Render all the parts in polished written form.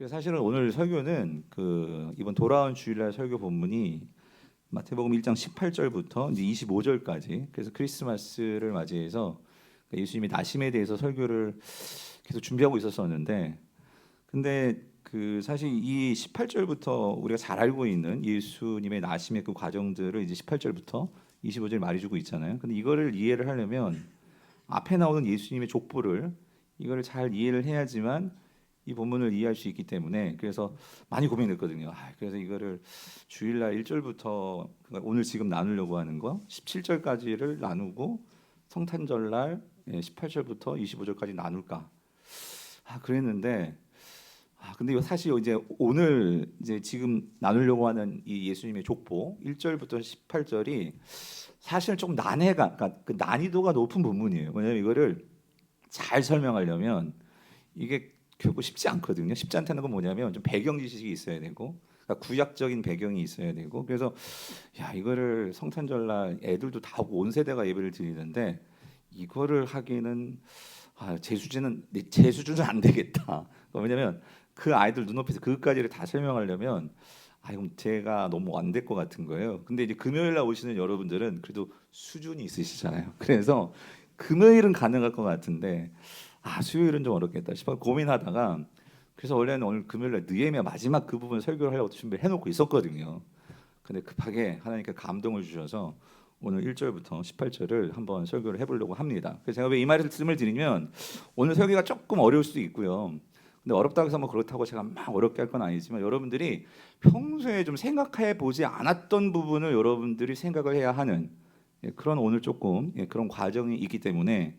그래서 사실은 오늘 설교는 이번 돌아온 주일날 설교 본문이 마태복음 1장 18절부터 이제 25절까지, 그래서 크리스마스를 맞이해서 예수님의 나심에 대해서 설교를 계속 준비하고 있었었는데, 근데 사실 이 18절부터 우리가 잘 알고 있는 예수님의 나심의 그 과정들을 이제 18절부터 25절 말해주고 있잖아요. 근데 이거를 이해를 하려면 앞에 나오는 예수님의 족보를 이거를 잘 이해를 해야지만 이 본문을 이해할 수 있기 때문에, 그래서 많이 고민했거든요. 그래서 이거를 주일날 1절부터 오늘 지금 나누려고 하는 거 17절까지를 나누고 성탄절날 18절부터 25절까지 나눌까 그랬는데, 근데 이거 사실 이제 오늘 이제 지금 나누려고 하는 이 예수님의 족보 1절부터 18절이 사실 좀 그러니까 그 난이도가 높은 본문이에요. 왜냐하면 이거를 잘 설명하려면 이게 결국 쉽지 않거든요. 쉽지 않다는 건 뭐냐면 좀 배경 지식이 있어야 되고, 그러니까 구약적인 배경이 있어야 되고, 그래서 이거를 성탄절날 애들도 다 오고 온 세대가 예배를 드리는데 이거를 하기는 제 수준은 안 되겠다. 왜냐면 그 아이들 눈앞에서 그것까지를 다 설명하려면 이건 제가 너무 안 될 것 같은 거예요. 근데 이제 금요일 날 오시는 여러분들은 그래도 수준이 있으시잖아요. 그래서 금요일은 가능할 것 같은데 수요일은 좀 어렵겠다 싶어 고민하다가, 그래서 원래는 오늘 금요일 날 느헤미야 마지막 그 부분 설교를 하려고 준비를 해놓고 있었거든요. 근데 급하게 하나님께 감동을 주셔서 오늘 1절부터 18절을 한번 설교를 해보려고 합니다. 그래서 제가 왜 이 말씀을 드리면 오늘 설교가 조금 어려울 수도 있고요. 근데 어렵다고 해서 뭐 그렇다고 제가 막 어렵게 할 건 아니지만, 여러분들이 평소에 좀 생각해 보지 않았던 부분을 여러분들이 생각을 해야 하는 그런 오늘 조금 그런 과정이 있기 때문에,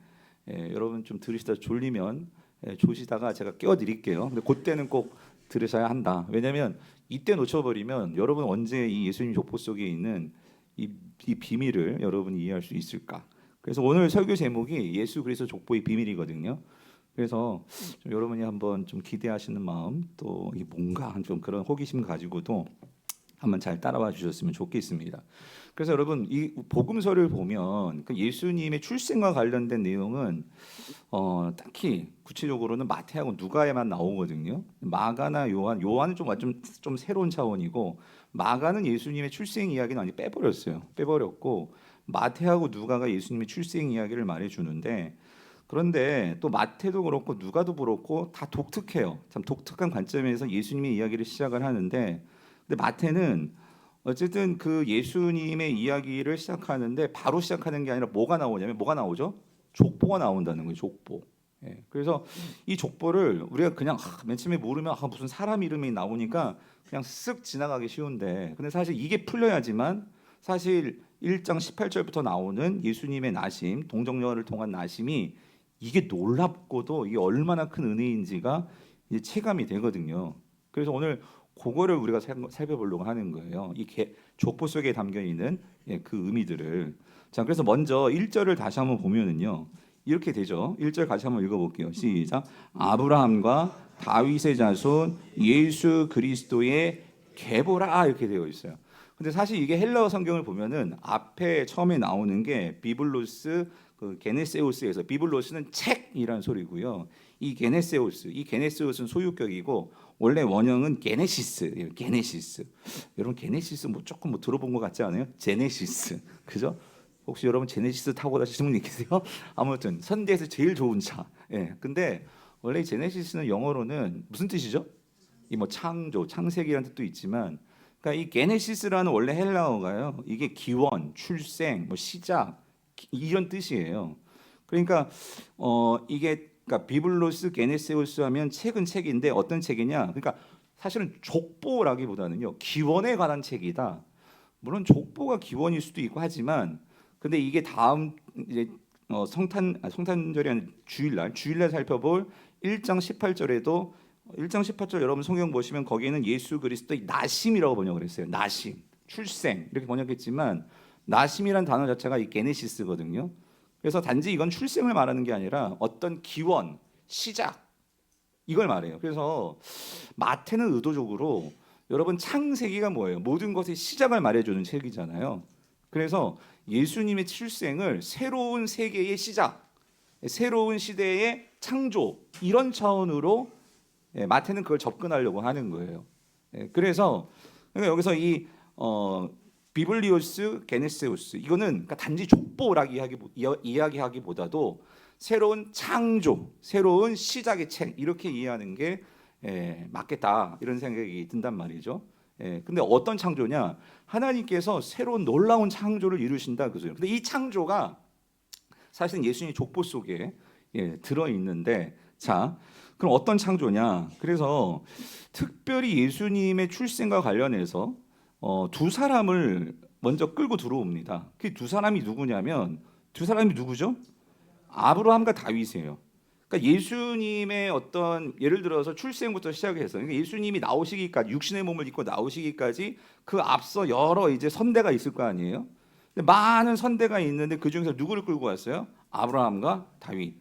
여러분 좀 들으시다 졸리면 조시다가 제가 깨워드릴게요. 근데 그때는 꼭 들으셔야 한다. 왜냐하면 이때 놓쳐버리면 여러분 언제 이 예수님 족보 속에 있는 이 비밀을 여러분이 이해할 수 있을까? 그래서 오늘 설교 제목이 예수 그리스도 족보의 비밀이거든요. 그래서 좀 여러분이 한번 좀 기대하시는 마음, 또 이게 뭔가 좀 그런 호기심 가지고도 한번 잘 따라와 주셨으면 좋겠습니다. 그래서 여러분 이 복음서를 보면 그 예수님의 출생과 관련된 내용은 딱히 구체적으로는 마태하고 누가에만 나오거든요. 마가나 요한은 좀 새로운 차원이고, 마가는 예수님의 출생 이야기는 많이 빼버렸고, 마태하고 누가가 예수님의 출생 이야기를 말해주는데, 그런데 또 마태도 그렇고 누가도 그렇고 다 독특해요. 참 독특한 관점에서 예수님의 이야기를 시작을 하는데, 근데 마태는 어쨌든 그 예수님의 이야기를 시작하는데 바로 시작하는 게 아니라 뭐가 나오죠? 족보가 나온다는 거예요. 족보. 그래서 이 족보를 우리가 그냥 맨 처음에 모르면 무슨 사람 이름이 나오니까 그냥 쓱 지나가기 쉬운데, 근데 사실 이게 풀려야지만 사실 1장 18절부터 나오는 예수님의 나심, 동정녀를 통한 나심이 이게 놀랍고도 이게 얼마나 큰 은혜인지가 이제 체감이 되거든요. 그래서 오늘 그거를 우리가 살펴보려고 하는 거예요. 이 족보 속에 담겨 있는 그 의미들을. 자, 그래서 먼저 1절을 다시 한번 보면은요, 이렇게 되죠. 1절 같이 한번 읽어볼게요. 시작. 아브라함과 다윗의 자손 예수 그리스도의 계보라, 이렇게 되어 있어요. 근데 사실 이게 헬라어 성경을 보면은 앞에 처음에 나오는 게 비블로스, 게네세우스에서, 비블로스는 책이란 소리고요. 이 게네세우스는 소유격이고, 원래 원형은 게네시스. 여러분 게네시스 조금 들어본 것 같지 않아요? 제네시스, 그죠? 혹시 여러분 제네시스 타고 다니시는 분 계세요? 아무튼 선대에서 제일 좋은 차. 근데 원래 이 제네시스는 영어로는 무슨 뜻이죠? 이 창조, 창세기라는 뜻도 있지만, 그러니까 이 게네시스라는 원래 헬라어가요, 이게 기원, 출생, 시작 이런 뜻이에요. 그러니까 이게 그러니까 비블로스 게네세우스 하면 책은 책인데 어떤 책이냐? 그러니까 사실은 족보라기보다는요, 기원에 관한 책이다. 물론 족보가 기원일 수도 있고 하지만, 근데 이게 다음 이제 성탄절이 아닌 주일날 살펴볼 1장 18절에도 1장 18절 여러분 성경 보시면 거기에는 예수 그리스도의 나심이라고 번역을 했어요. 나심, 출생 이렇게 번역했지만, 나심이란 단어 자체가 이 게네시스거든요. 그래서 단지 이건 출생을 말하는 게 아니라 어떤 기원, 시작 이걸 말해요. 그래서 마태는 의도적으로 여러분 창세기가 뭐예요? 모든 것의 시작을 말해주는 책이잖아요. 그래서 예수님의 출생을 새로운 세계의 시작, 새로운 시대의 창조 이런 차원으로 마태는 그걸 접근하려고 하는 거예요. 그래서 그러니까 여기서 이 비블리오스 게네세우스 이거는 그러니까 단지 족보라고 이야기하기보다도 새로운 창조, 새로운 시작의 책 이렇게 이해하는 게 맞겠다 이런 생각이 든단 말이죠. 근데 어떤 창조냐? 하나님께서 새로운 놀라운 창조를 이루신다 그죠. 근데 이 창조가 사실은 예수님의 족보 속에 들어 있는데, 자, 그럼 어떤 창조냐? 그래서 특별히 예수님의 출생과 관련해서 두 사람을 먼저 끌고 들어옵니다. 그 두 사람이 누구냐면 두 사람이 누구죠? 아브라함과 다윗이에요. 그러니까 예수님의 어떤 예를 들어서 출생부터 시작해서 그러니까 예수님이 나오시기까지 육신의 몸을 입고 나오시기까지 그 앞서 여러 이제 선대가 있을 거 아니에요. 근데 많은 선대가 있는데 그 중에서 누구를 끌고 왔어요? 아브라함과 다윗.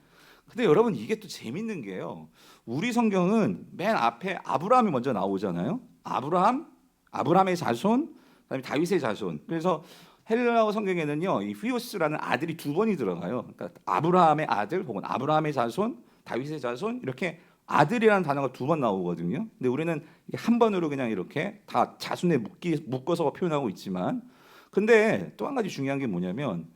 근데 여러분 이게 또 재밌는 게요. 우리 성경은 맨 앞에 아브라함이 먼저 나오잖아요. 아브라함의 자손, 그다음에 다윗의 자손. 그래서 헬라어 성경에는요, 이 휘오스라는 아들이 두 번이 들어가요. 그러니까 아브라함의 아들 혹은 아브라함의 자손, 다윗의 자손 이렇게 아들이라는 단어가 두 번 나오거든요. 근데 우리는 한 번으로 그냥 이렇게 다 자손에 묶어서 표현하고 있지만, 근데 또 한 가지 중요한 게 뭐냐면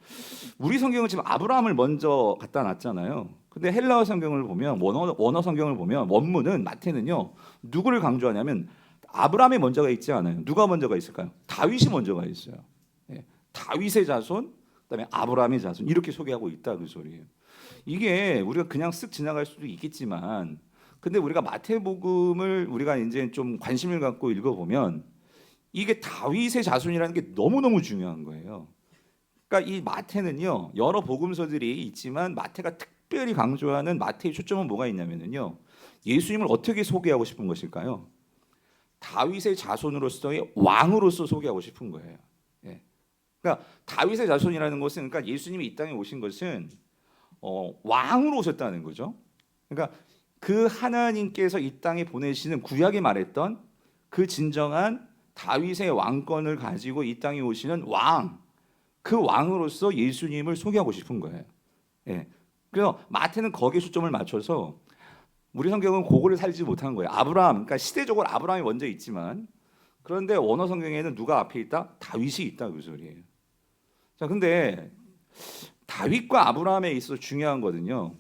우리 성경은 지금 아브라함을 먼저 갖다 놨잖아요. 근데 헬라어 성경을 보면 원어 성경을 보면 원문은 마태는요 누구를 강조하냐면 아브라함이 먼저가 있지 않아요. 누가 먼저가 있을까요? 다윗이 먼저가 있어요. 다윗의 자손, 그다음에 아브라함의 자손 이렇게 소개하고 있다 그 소리예요. 이게 우리가 그냥 쓱 지나갈 수도 있겠지만, 근데 우리가 마태복음을 우리가 이제 좀 관심을 갖고 읽어보면 이게 다윗의 자손이라는 게 너무너무 중요한 거예요. 그러니까 이 마태는요 여러 복음서들이 있지만 마태가 특별히 강조하는 마태의 초점은 뭐가 있냐면요 예수님을 어떻게 소개하고 싶은 것일까요? 다윗의 자손으로서의 왕으로서 소개하고 싶은 거예요. 그러니까 다윗의 자손이라는 것은 그러니까 예수님이 이 땅에 오신 것은 왕으로 오셨다는 거죠. 그러니까 그 하나님께서 이 땅에 보내시는 구약에 말했던 그 진정한 다윗의 왕권을 가지고 이 땅에 오시는 왕, 그 왕으로서 예수님을 소개하고 싶은 거예요. 그래서 마태는 거기에 초점을 맞춰서 우리 성경은 그거를 살지 못한 거예요. 아브라함, 그러니까 시대적으로 아브라함이 먼저 있지만 그런데 원어 성경에는 누가 앞에 있다? 다윗이 있다 그 소리예요. 자, 근데 다윗과 아브라함에 있어서 중요한 거는요.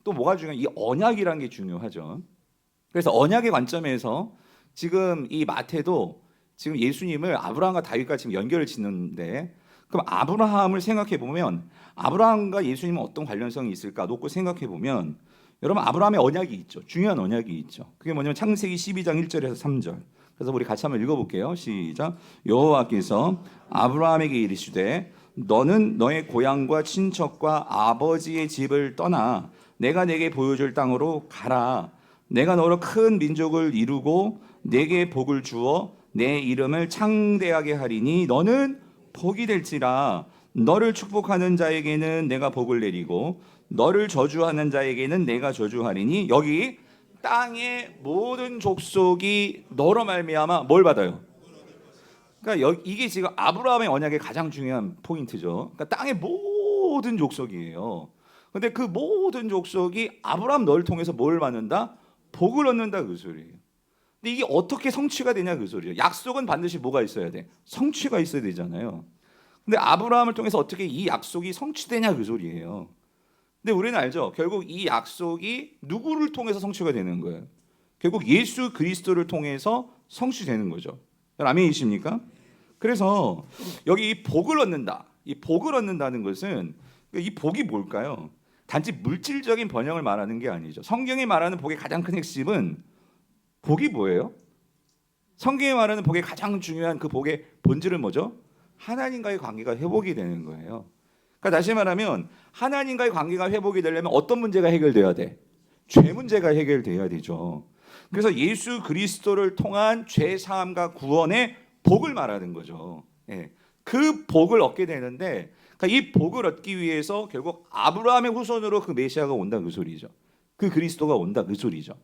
또 뭐가 중요한? 이 언약이라는 게 중요하죠. 그래서 언약의 관점에서 지금 이 마태도 지금 예수님을 아브라함과 다윗과 지금 연결을 짓는데, 그럼 아브라함을 생각해 보면 아브라함과 예수님은 어떤 관련성이 있을까 놓고 생각해 보면 여러분 아브라함의 언약이 있죠. 중요한 언약이 있죠. 그게 뭐냐면 창세기 12장 1절에서 3절. 그래서 우리 같이 한번 읽어볼게요. 시작. 여호와께서 아브라함에게 이르시되 너는 너의 고향과 친척과 아버지의 집을 떠나 내가 내게 보여줄 땅으로 가라. 내가 너로 큰 민족을 이루고 내게 복을 주어 내 이름을 창대하게 하리니 너는 복이 될지라. 너를 축복하는 자에게는 내가 복을 내리고 너를 저주하는 자에게는 내가 저주하리니 여기 땅의 모든 족속이 너로 말미암아 뭘 받아요? 그러니까 이게 지금 아브라함의 언약의 가장 중요한 포인트죠. 그러니까 땅의 모든 족속이에요. 근데 그 모든 족속이 아브라함 너를 통해서 뭘 받는다? 복을 얻는다 그 소리예요. 근데 이게 어떻게 성취가 되냐 그 소리예요. 약속은 반드시 뭐가 있어야 돼? 성취가 있어야 되잖아요. 근데 아브라함을 통해서 어떻게 이 약속이 성취되냐 그 소리예요. 근데 우리는 알죠. 결국 이 약속이 누구를 통해서 성취가 되는 거예요? 결국 예수 그리스도를 통해서 성취되는 거죠. 아멘이십니까? 그래서 여기 이 복을 얻는다. 이 복을 얻는다는 것은 이 복이 뭘까요? 단지 물질적인 번영을 말하는 게 아니죠. 성경이 말하는 복의 가장 큰 핵심은 복이 뭐예요? 성경이 말하는 복의 가장 중요한 그 복의 본질은 뭐죠? 하나님과의 관계가 회복이 되는 거예요. 그러니까 다시 말하면 하나님과의 관계가 회복이 되려면 어떤 문제가 해결돼야 돼? 죄 문제가 해결돼야 되죠. 그래서 예수 그리스도를 통한 죄 사함과 구원의 복을 말하는 거죠. 그 복을 얻게 되는데 그러니까 이 복을 얻기 위해서 결국 아브라함의 후손으로 그 메시아가 온다 그 소리죠. 그 그리스도가 온다 그 소리죠.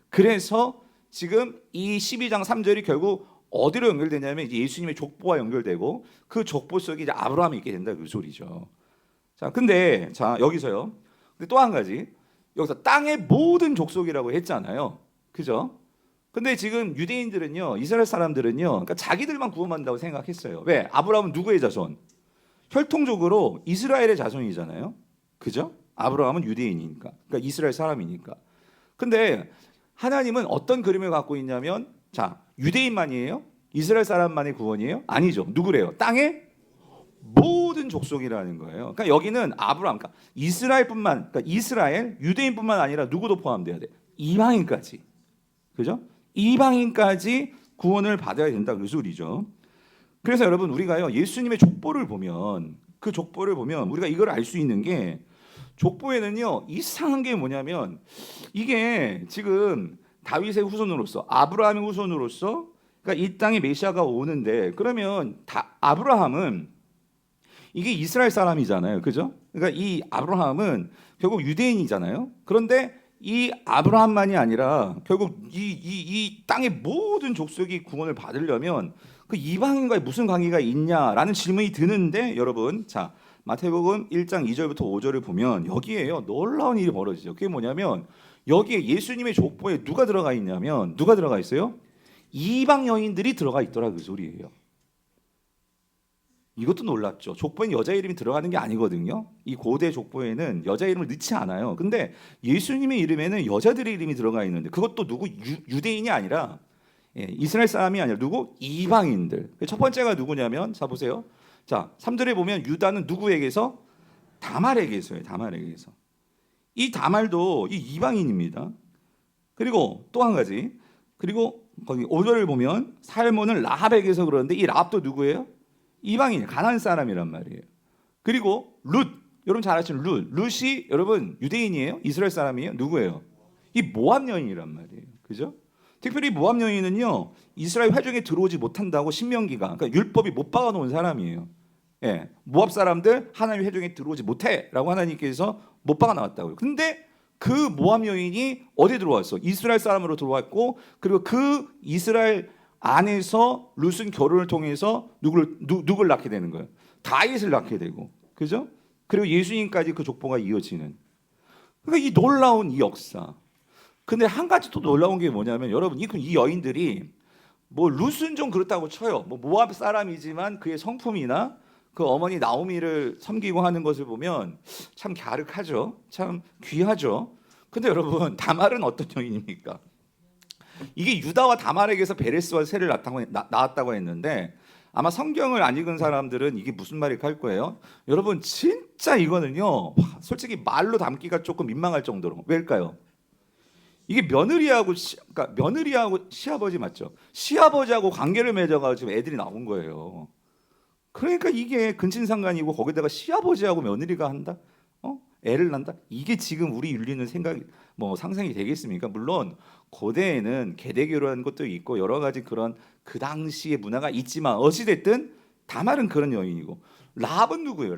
그래서 지금 이 12장 3절이 결국 어디로 연결되냐면 이제 예수님의 족보와 연결되고 그 족보 속에 이제 아브라함이 있게 된다 그 소리죠. 자, 근데 자 여기서요. 근데 또 한 가지 여기서 땅의 모든 족속이라고 했잖아요. 그죠? 근데 지금 유대인들은요, 이스라엘 사람들은요, 그러니까 자기들만 구원받는다고 생각했어요. 왜? 아브라함은 누구의 자손? 혈통적으로 이스라엘의 자손이잖아요. 그죠? 아브라함은 유대인이니까. 그러니까 이스라엘 사람이니까. 근데 하나님은 어떤 그림을 갖고 있냐면, 자, 유대인만이에요? 이스라엘 사람만의 구원이에요? 아니죠. 누구래요? 땅의 모든 족속이라는 거예요. 그러니까 여기는 아브라함, 그러니까 이스라엘뿐만, 그러니까 이스라엘, 유대인뿐만 아니라 누구도 포함돼야 돼. 이방인까지. 그죠? 이방인까지 구원을 받아야 된다 그 소리죠. 그래서 여러분 우리가요 예수님의 족보를 보면 그 족보를 보면 우리가 이걸 알 수 있는 게 족보에는요 이상한 게 뭐냐면 이게 지금 다윗의 후손으로서 아브라함의 후손으로서 그러니까 이 땅에 메시아가 오는데 그러면 아브라함은 이게 이스라엘 사람이잖아요. 그죠? 그러니까 이 아브라함은 결국 유대인이잖아요. 그런데 이 아브라함만이 아니라 결국 이 땅의 모든 족속이 구원을 받으려면 그 이방인과의 무슨 관계가 있냐라는 질문이 드는데 여러분 자 마태복음 1장 2절부터 5절을 보면 여기에요 놀라운 일이 벌어지죠. 그게 뭐냐면 여기에 예수님의 족보에 누가 들어가 있냐면 누가 들어가 있어요? 이방 여인들이 들어가 있더라 그 소리예요. 이것도 놀랍죠. 족보엔 여자 이름이 들어가는 게 아니거든요. 이 고대 족보에는 여자 이름을 넣지 않아요. 근데 예수님의 이름에는 여자들의 이름이 들어가 있는데 그것도 누구 유대인이 아니라 이스라엘 사람이 아니라 누구? 이방인들. 첫 번째가 누구냐면 자 보세요. 자 3절에 보면 유다는 누구에게서? 다말에게서요. 다말에게서. 이 다말도 이 이방인입니다. 그리고 또 한 가지. 그리고 거기 5절을 보면 살몬은 라합에게서 그러는데 이 라합도 누구예요? 이방인, 가나안 사람이란 말이에요. 그리고 룻, 여러분 잘 아시는 룻이 여러분 유대인이에요? 이스라엘 사람이에요? 누구예요? 이 모압 여인이란 말이에요. 그죠? 특별히 모압 여인은요 이스라엘 회중에 들어오지 못한다고 신명기가 그러니까 율법이 못 박아놓은 사람이에요. 예, 모압 사람들 하나님 회중에 들어오지 못해라고 하나님께서 못 박아놨다고요. 근데 그 모압 여인이 어디 들어왔어? 이스라엘 사람으로 들어왔고 그리고 그 이스라엘 안에서 룻은 결혼을 통해서 누굴 낳게 되는 거예요. 다윗을 낳게 되고, 그죠? 그리고 예수님까지 그 족보가 이어지는. 그러니까 이 놀라운 이 역사. 근데 한 가지 또 놀라운 게 뭐냐면 여러분 이 여인들이 뭐 룻은 좀 그렇다고 쳐요. 뭐 모압 사람이지만 그의 성품이나 그 어머니 나오미를 섬기고 하는 것을 보면 참 갸륵하죠. 참 귀하죠. 근데 여러분 다말은 어떤 여인입니까? 이게 유다와 다말에게서 베레스와 셀을 낳았다고 했는데 아마 성경을 안 읽은 사람들은 이게 무슨 말일까 할 거예요. 여러분 진짜 이거는요 솔직히 말로 담기가 조금 민망할 정도로 왜일까요? 이게 그러니까 며느리하고 시아버지 맞죠? 시아버지하고 관계를 맺어가지고 지금 애들이 나온 거예요. 그러니까 이게 근친상간이고 거기다가 시아버지하고 며느리가 한다? 애를 낳는다? 이게 지금 우리 윤리는 상상이 되겠습니까? 물론 고대에는 계대교라는 것도 있고 여러 가지 그런 그 당시의 문화가 있지만 어찌됐든 다말은 그런 여인이고 라합은 누구예요?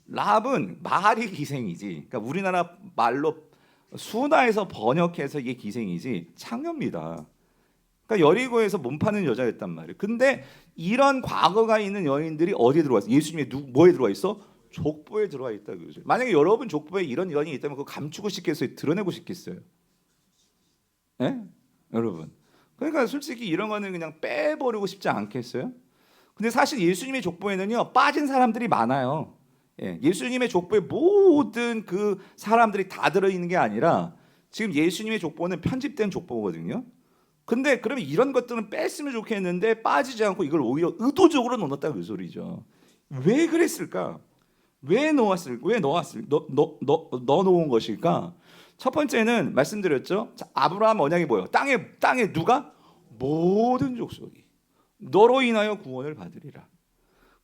라합은 말이 기생이지. 그러니까 우리나라 말로 순화해서 번역해서 이게 기생이지 창녀입니다. 그러니까 여리고에서 몸 파는 여자였단 말이에요. 근데 이런 과거가 있는 여인들이 어디에 들어와 있어? 예수님의 뭐에 들어와 있어? 족보에 들어와 있다 그러죠. 만약에 여러분 족보에 이런 여인이 있다면 그거 감추고 싶겠어요? 드러내고 싶겠어요? 예? 여러분. 그러니까 솔직히 이런 거는 그냥 빼버리고 싶지 않겠어요? 근데 사실 예수님의 족보에는요 빠진 사람들이 많아요. 예수님의 족보에 모든 그 사람들이 다 들어있는 게 아니라 지금 예수님의 족보는 편집된 족보거든요. 근데 그러면 이런 것들은 뺐으면 좋겠는데 빠지지 않고 이걸 오히려 의도적으로 넣었다 그 소리죠. 왜 그랬을까? 왜 넣어 놓은 것일까? 첫 번째는 말씀드렸죠. 아브라함 언약이 뭐예요? 땅에 누가 모든 족속이 너로 인하여 구원을 받으리라.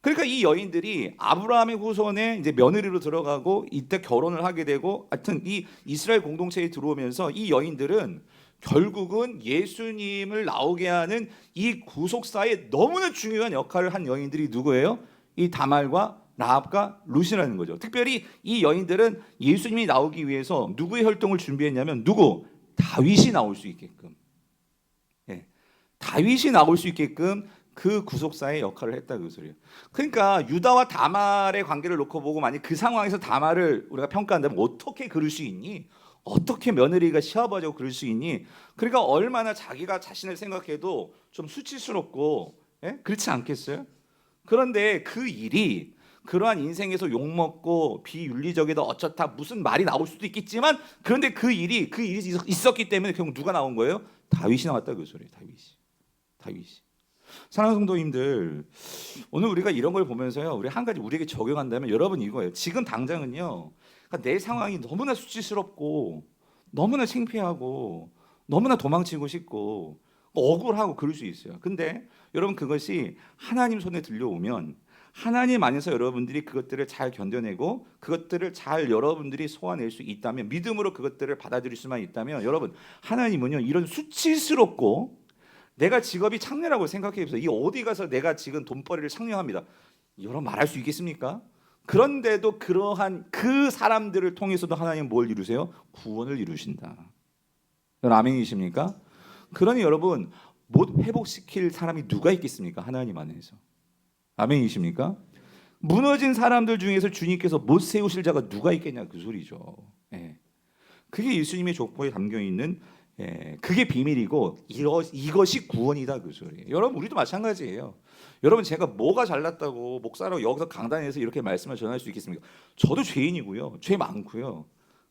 그러니까 이 여인들이 아브라함의 후손에 이제 며느리로 들어가고 이때 결혼을 하게 되고 하여튼 이 이스라엘 공동체에 들어오면서 이 여인들은 결국은 예수님을 나오게 하는 이 구속사에 너무나 중요한 역할을 한 여인들이 누구예요? 이 다말과 라합과 룻이라는 거죠. 특별히 이 여인들은 예수님이 나오기 위해서 누구의 혈통을 준비했냐면 다윗이 나올 수 있게끔. 다윗이 나올 수 있게끔 그 구속사의 역할을 했다 그 소리예요. 그러니까 유다와 다말의 관계를 놓고 보고 만약 그 상황에서 다말을 우리가 평가한다면 어떻게 그럴 수 있니? 어떻게 며느리가 시아버지하고 그럴 수 있니? 그러니까 얼마나 자기가 자신을 생각해도 좀 수치스럽고, 예? 그렇지 않겠어요? 그런데 그 일이 그러한 인생에서 욕먹고 비윤리적이다 어쩌다 무슨 말이 나올 수도 있겠지만, 그런데 그 일이 있었기 때문에 결국 누가 나온 거예요? 다윗이 나왔다, 그 소리예요. 다윗이. 사랑하는 성도님들, 오늘 우리가 이런 걸 보면서요, 우리 한 가지 우리에게 적용한다면 여러분 이거예요. 지금 당장은요, 그러니까 내 상황이 너무나 수치스럽고 너무나 창피하고 너무나 도망치고 싶고 억울하고 그럴 수 있어요. 근데 여러분, 그것이 하나님 손에 들려오면 하나님 안에서 여러분들이 그것들을 잘 견뎌내고 그것들을 잘 여러분들이 소화낼 수 있다면, 믿음으로 그것들을 받아들일 수만 있다면, 여러분, 하나님은요, 이런 수치스럽고 내가 직업이 창녀라고 생각해 보세요. 이 어디 가서 내가 지금 돈벌이를 창녀합니다, 여러분 말할 수 있겠습니까? 그런데도 그러한 그 사람들을 통해서도 하나님은 뭘 이루세요? 구원을 이루신다. 여러분 아멘이십니까? 그러니 여러분, 못 회복시킬 사람이 누가 있겠습니까? 하나님 안에서. 아멘이십니까? 무너진 사람들 중에서 주님께서 못 세우실 자가 누가 있겠냐, 그 소리죠. 예. 그게 예수님의 족보에 담겨 있는, 그게 비밀이고 이것이 구원이다, 그 소리예요. 여러분, 우리도 마찬가지예요. 여러분, 제가 뭐가 잘났다고 목사라고 여기서 강단에서 이렇게 말씀을 전할 수 있겠습니까? 저도 죄인이고요, 죄 많고요.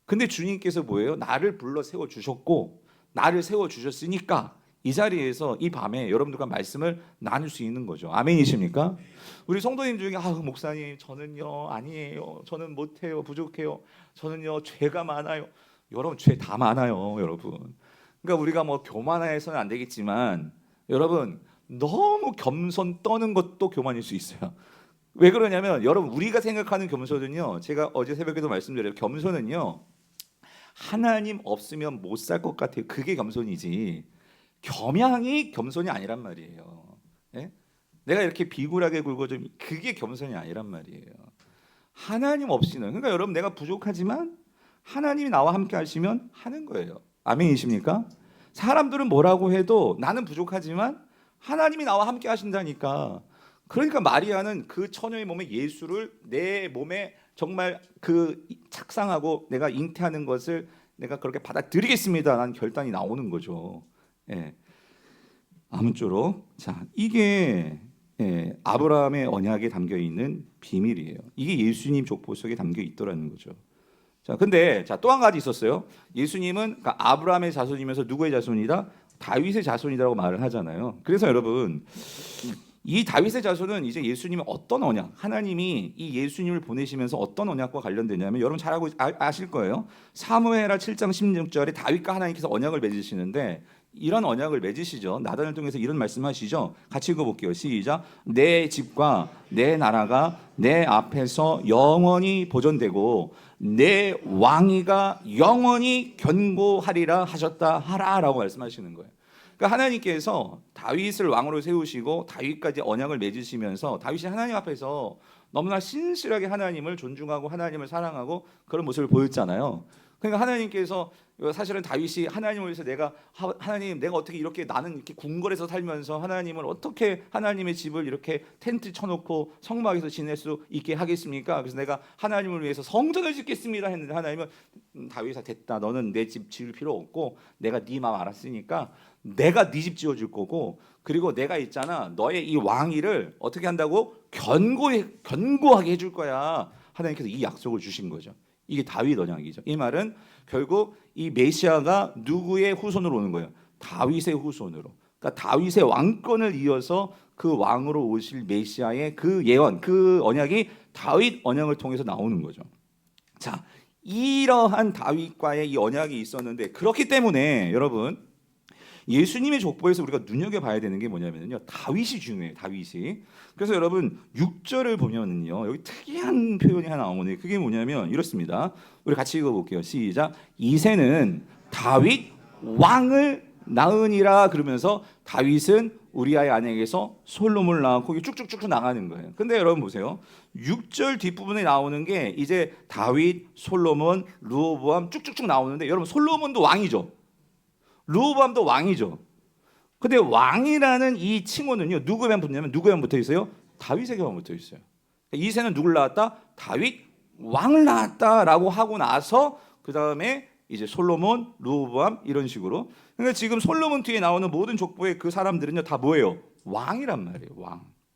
근데 주님께서 뭐예요? 나를 불러 세워 주셨고 나를 세워 주셨으니까 이 자리에서 이 밤에 여러분들과 말씀을 나눌 수 있는 거죠. 아멘이십니까? 우리 성도님 중에 목사님, 저는요 아니에요, 저는 못해요, 부족해요, 저는요 죄가 많아요. 여러분, 죄 다 많아요, 여러분. 그러니까 우리가 뭐 교만해서는 안 되겠지만, 여러분, 너무 겸손 떠는 것도 교만일 수 있어요. 왜 그러냐면, 여러분, 우리가 생각하는 겸손은요, 제가 어제 새벽에도 말씀드려요. 겸손은요, 하나님 없으면 못 살 것 같아요. 그게 겸손이지, 겸양이 겸손이 아니란 말이에요. 예? 내가 이렇게 비굴하게 굴고 좀, 그게 겸손이 아니란 말이에요. 하나님 없이는, 그러니까 여러분, 내가 부족하지만 하나님이 나와 함께 하시면 하는 거예요. 아멘이십니까? 사람들은 뭐라고 해도 나는 부족하지만 하나님이 나와 함께 하신다니까. 그러니까 마리아는 그 처녀의 몸에 예수를 내 몸에 정말 그 착상하고 내가 잉태하는 것을 내가 그렇게 받아들이겠습니다, 라는 결단이 나오는 거죠. 예. 아무쪼록, 자, 이게 아브라함의 언약에 담겨 있는 비밀이에요. 이게 예수님 족보 속에 담겨 있더라는 거죠. 자, 근데 또 한 가지 있었어요. 예수님은 그러니까 아브라함의 자손이면서 누구의 자손이다? 다윗의 자손이라고 말을 하잖아요. 그래서 여러분, 이 다윗의 자손은 이제 예수님의 어떤 언약, 하나님이 이 예수님을 보내시면서 어떤 언약과 관련되냐면, 여러분 잘 아실 거예요. 사무엘하 7장 16절에 다윗과 하나님께서 언약을 맺으시는데, 이런 언약을 맺으시죠. 나단을 통해서 이런 말씀하시죠. 같이 읽어볼게요. 시작. 내 집과 내 나라가 내 앞에서 영원히 보존되고 내 왕위가 영원히 견고하리라 하셨다 하라라고 말씀하시는 거예요. 그러니까 하나님께서 다윗을 왕으로 세우시고 다윗까지 언약을 맺으시면서 다윗이 하나님 앞에서 너무나 신실하게 하나님을 존중하고 하나님을 사랑하고 그런 모습을 보였잖아요. 그러니까 하나님께서 사실은 다윗이 하나님을 위해서 하나님, 내가 어떻게 이렇게 나는 이렇게 궁궐에서 살면서 하나님을 어떻게 하나님의 집을 이렇게 텐트 쳐놓고 성막에서 지낼 수 있게 하겠습니까? 그래서 내가 하나님을 위해서 성전을 짓겠습니다 했는데, 하나님은 다윗아, 됐다, 너는 내 집 지을 필요 없고 내가 네 마음 알았으니까 내가 네 집 지어줄 거고, 그리고 내가 있잖아, 너의 이 왕위를 어떻게 한다고? 견고하게 해줄 거야. 하나님께서 이 약속을 주신 거죠. 이게 다윗 언약이죠. 이 말은 결국 이 메시아가 누구의 후손으로 오는 거예요? 다윗의 후손으로. 그러니까 다윗의 왕권을 이어서 그 왕으로 오실 메시아의 그 예언, 그 언약이 다윗 언약을 통해서 나오는 거죠. 자, 이러한 다윗과의 이 언약이 있었는데, 그렇기 때문에 여러분, 예수님의 족보에서 우리가 눈여겨봐야 되는 게 뭐냐면요, 다윗이 중요해요. 다윗이. 그래서 여러분 6절을 보면은요, 여기 특이한 표현이 하나 나오는데, 그게 뭐냐면 이렇습니다. 우리 같이 읽어볼게요. 시작. 이새는 다윗 왕을 낳으니라. 그러면서 다윗은 우리아의 아내에게서 솔로몬을 낳았고, 쭉쭉쭉 나가는 거예요. 근데 여러분 보세요. 6절 뒷부분에 나오는 게 이제 다윗, 솔로몬, 르호보암 쭉쭉쭉 나오는데, 여러분 솔로몬도 왕이죠. 르호보암도 왕이죠. 근데 왕이라는 이 칭호는요, 누구에만 붙냐면 누구에만 붙어 있어요? 다윗에게만 붙어 있어요. 이새는 누굴 낳았다? 다윗 왕을 낳았다라고 하고 나서 그 다음에 이제 솔로몬, 르호보암 이런 식으로. 그러니까 지금 솔로몬 뒤에 나오는 모든 족보의 그 사람들은요 다 뭐예요? 왕이란 말이에요.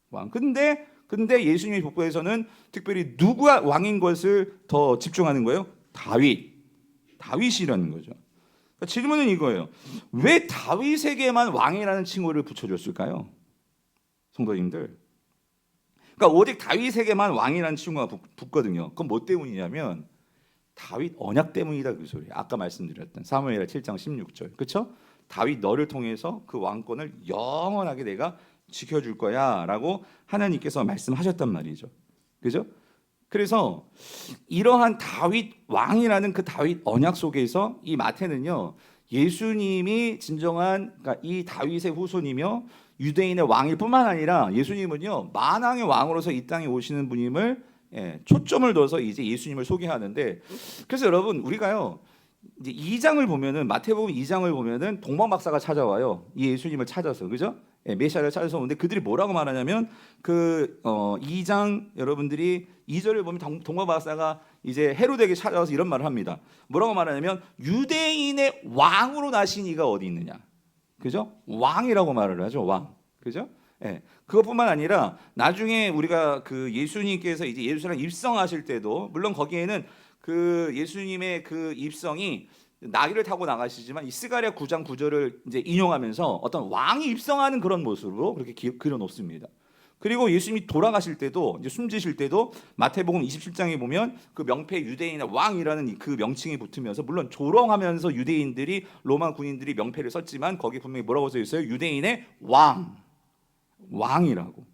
왕. 근데 예수님의 족보에서는 특별히 누가 왕인 것을 더 집중하는 거예요? 다윗이라는 거죠. 그러니까 질문은 이거예요. 왜 다윗에게만 왕이라는 칭호를 붙여줬을까요? 성도님들. 그러니까 오직 다윗에게만 왕이라는 칭호가 붙거든요. 그건 뭐 때문이냐면 다윗 언약 때문이다 그 소리예요. 아까 말씀드렸던 사무엘하 7장 16절. 그렇죠? 다윗 너를 통해서 그 왕권을 영원하게 내가 지켜줄 거야라고 하나님께서 말씀하셨단 말이죠. 그죠? 그래서 이러한 다윗 왕이라는 그 다윗 언약 속에서 이 마태는요 예수님이 진정한 그러니까 이 다윗의 후손이며 유대인의 왕일 뿐만 아니라 예수님은요 만왕의 왕으로서 이 땅에 오시는 분임을 초점을 둬서 이제 예수님을 소개하는데 그래서 여러분 우리가요 이제 2장을 보면은 마태복음 2장을 보면은 동방박사가 찾아와요 이 예수님을 찾아서 그죠? 메시아를 찾아서 오는데 그들이 뭐라고 말하냐면 그 2장 여러분들이 2절을 보면 동방박사가 이제 헤로데에게 찾아와서 이런 말을 합니다. 뭐라고 말하냐면 유대인의 왕으로 나신 이가 어디 있느냐, 그죠? 왕이라고 말을 하죠, 왕, 그죠? 예, 그것뿐만 아니라 나중에 우리가 그 예수님께서 이제 예루살렘 입성하실 때도 물론 거기에는 그 예수님의 그 입성이 나귀를 타고 나가시지만 이 스가랴 9장 9절을 이제 인용하면서 어떤 왕이 입성하는 그런 모습으로 그렇게 그려놓습니다. 그리고 예수님이 돌아가실 때도 이제 숨지실 때도 마태복음 27장에 보면 그 명패 유대인의 왕이라는 그 명칭이 붙으면서 물론 조롱하면서 유대인들이 로마 군인들이 명패를 썼지만 거기 분명히 뭐라고 써 있어요? 유대인의 왕이라고.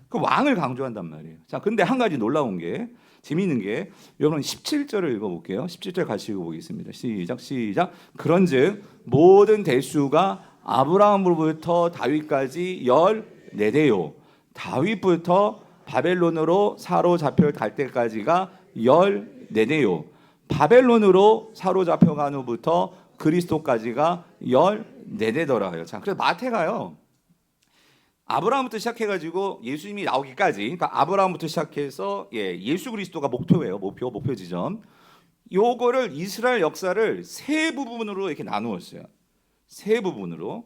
그 왕을 강조한단 말이에요. 자, 근데 한 가지 놀라운 게 재미있는 게 여러분 17절을 읽어볼게요. 17절 같이 읽어보겠습니다. 시작. 그런즉 모든 대수가 아브라함으로부터 다윗까지 14대요. 다윗부터 바벨론으로 사로잡혀 갈 때까지가 14대요. 바벨론으로 사로잡혀간 후부터 그리스도까지가 14대더라요. 자, 그래서 마태가요. 아브라함부터 시작해가지고 예수님이 나오기까지, 그러니까 아브라함부터 시작해서 예수 그리스도가 목표예요. 목표 지점. 요거를 이스라엘 역사를 세 부분으로 이렇게 나누었어요. 세 부분으로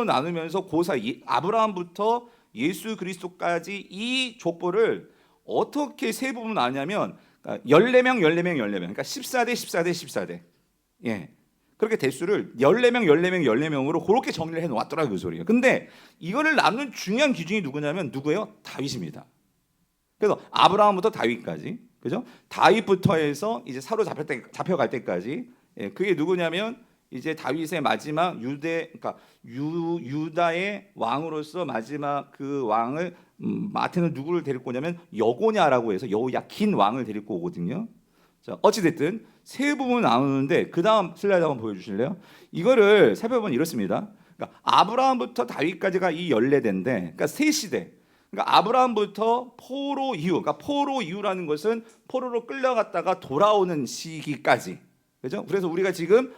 나누면서 고사 아브라함부터 예수 그리스도까지 이 족보를 어떻게 세 부분 나누냐면 14명. 그러니까 14대. 예. 그렇게 대수를 14명으로 그렇게 정리를 해놓았더라고요, 그 소리가. 근데 이거를 나누는 중요한 기준이 누구예요? 다윗입니다. 그래서 아브라함부터 다윗까지, 그죠? 다윗부터 해서 이제 잡혀갈 때까지, 그게 누구냐면 이제 다윗의 마지막 그러니까 유다의 왕으로서 마지막 그 왕을 마태는 누구를 데리고 오냐면 여고냐라고 해서 여호야킨 왕을 데리고 오거든요. 자, 어찌됐든 세 부분 나누는데 그 다음 슬라이드 한번 보여주실래요? 이거를 살펴보면 이렇습니다. 그러니까 아브라함부터 다윗까지가 이 14대인데, 그러니까 세 시대. 그러니까 아브라함부터 포로 이후, 그러니까 포로 이후라는 것은 포로로 끌려갔다가 돌아오는 시기까지, 그죠? 그래서 우리가 지금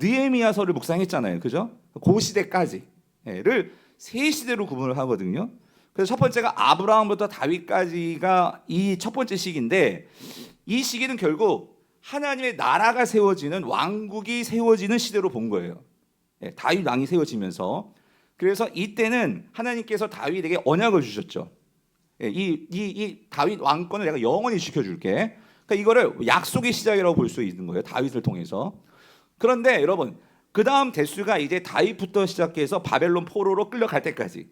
느헤미야서를 묵상했잖아요, 그죠? 그 시대까지를 세 시대로 구분을 하거든요. 그래서 첫 번째가 아브라함부터 다윗까지가 이 첫 번째 시기인데, 이 시기는 결국 하나님의 나라가 세워지는 왕국이 세워지는 시대로 본 거예요. 다윗 왕이 세워지면서. 그래서 이때는 하나님께서 다윗에게 언약을 주셨죠. 이 다윗 왕권을 내가 영원히 지켜줄게. 그러니까 이거를 약속의 시작이라고 볼 수 있는 거예요, 다윗을 통해서. 그런데 여러분, 그 다음 대수가 이제 다윗부터 시작해서 바벨론 포로로 끌려갈 때까지.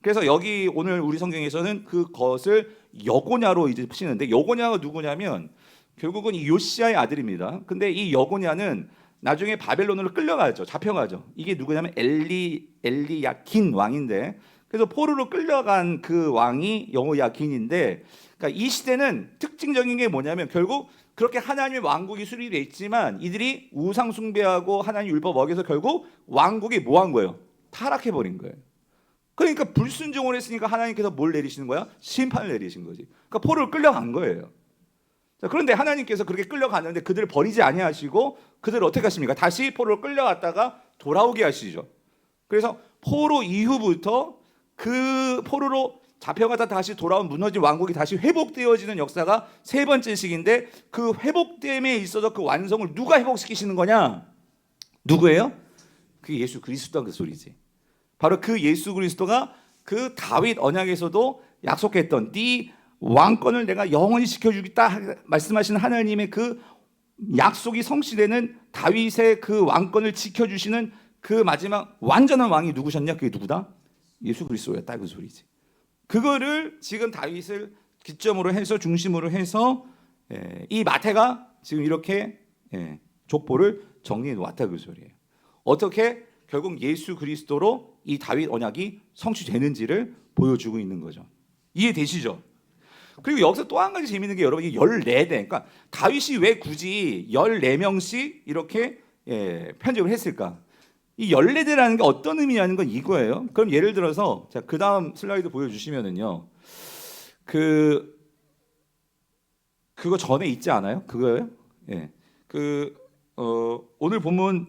그래서 여기 오늘 우리 성경에서는 그것을 여고냐로 이제 푸시는데, 여고냐가 누구냐면 결국은 이 요시야의 아들입니다. 근데 이 여고냐는 나중에 바벨론으로 끌려가죠. 잡혀가죠. 이게 누구냐면 엘리야킨 왕인데, 그래서 포로로 끌려간 그 왕이 여호야긴인데, 그러니까 이 시대는 특징적인 게 뭐냐면 결국 그렇게 하나님의 왕국이 수립돼 있지만 이들이 우상 숭배하고 하나님 율법 어겨서 결국 왕국이 뭐 한 거예요? 타락해 버린 거예요. 그러니까 불순종을 했으니까 하나님께서 뭘 내리시는 거야? 심판을 내리신 거지. 그러니까 포로를 끌려간 거예요. 자, 그런데 하나님께서 그렇게 끌려갔는데 그들을 버리지 아니하시고 그들을 어떻게 하십니까? 다시 포로를 끌려갔다가 돌아오게 하시죠. 그래서 포로 이후부터 그 포로로 잡혀가다 다시 돌아온 무너진 왕국이 다시 회복되어지는 역사가 세 번째 시기인데, 그 회복됨에 있어서 그 완성을 누가 회복시키시는 거냐? 누구예요? 그게 예수 그리스도다, 그 소리지. 바로 그 예수 그리스도가 그 다윗 언약에서도 약속했던 네 왕권을 내가 영원히 지켜주겠다 말씀하신 하나님의 그 약속이 성취되는 다윗의 그 왕권을 지켜주시는 그 마지막 완전한 왕이 누구셨냐? 그게 누구다? 예수 그리스도였다, 그 소리지. 그거를 지금 다윗을 기점으로 해서, 중심으로 해서 이 마태가 지금 이렇게 족보를 정리해 놓았다, 그 소리예요. 어떻게 결국 예수 그리스도로 이 다윗 언약이 성취되는지를 보여주고 있는 거죠. 이해되시죠? 그리고 여기서 또 한 가지 재밌는 게, 여러분, 이 14대, 그러니까 다윗이 왜 굳이 14명씩 이렇게 편집을 했을까? 이 14대라는 게 어떤 의미냐는 건 이거예요. 그럼 예를 들어서, 자, 그 다음 슬라이드 보여주시면은요, 그거 전에 있지 않아요? 그거예요? 예. 오늘 본문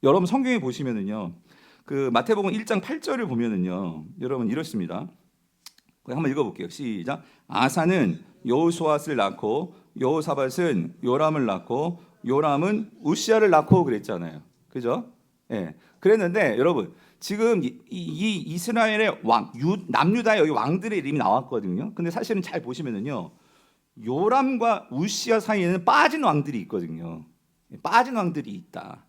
여러분 성경에 보시면은요, 그 마태복음 1장 8절을 보면은요, 여러분 이렇습니다. 한번 읽어볼게요. 시작. 아사는 여호수아스를 낳고, 여호사밧은 요람을 낳고, 요람은 우시아를 낳고 그랬잖아요. 그죠? 예. 그랬는데 여러분, 지금 이 이스라엘의 왕, 남유다의 여기 왕들의 이름이 나왔거든요. 근데 사실은 잘 보시면은요, 요람과 우시아 사이에는 빠진 왕들이 있거든요. 빠진 왕들이 있다.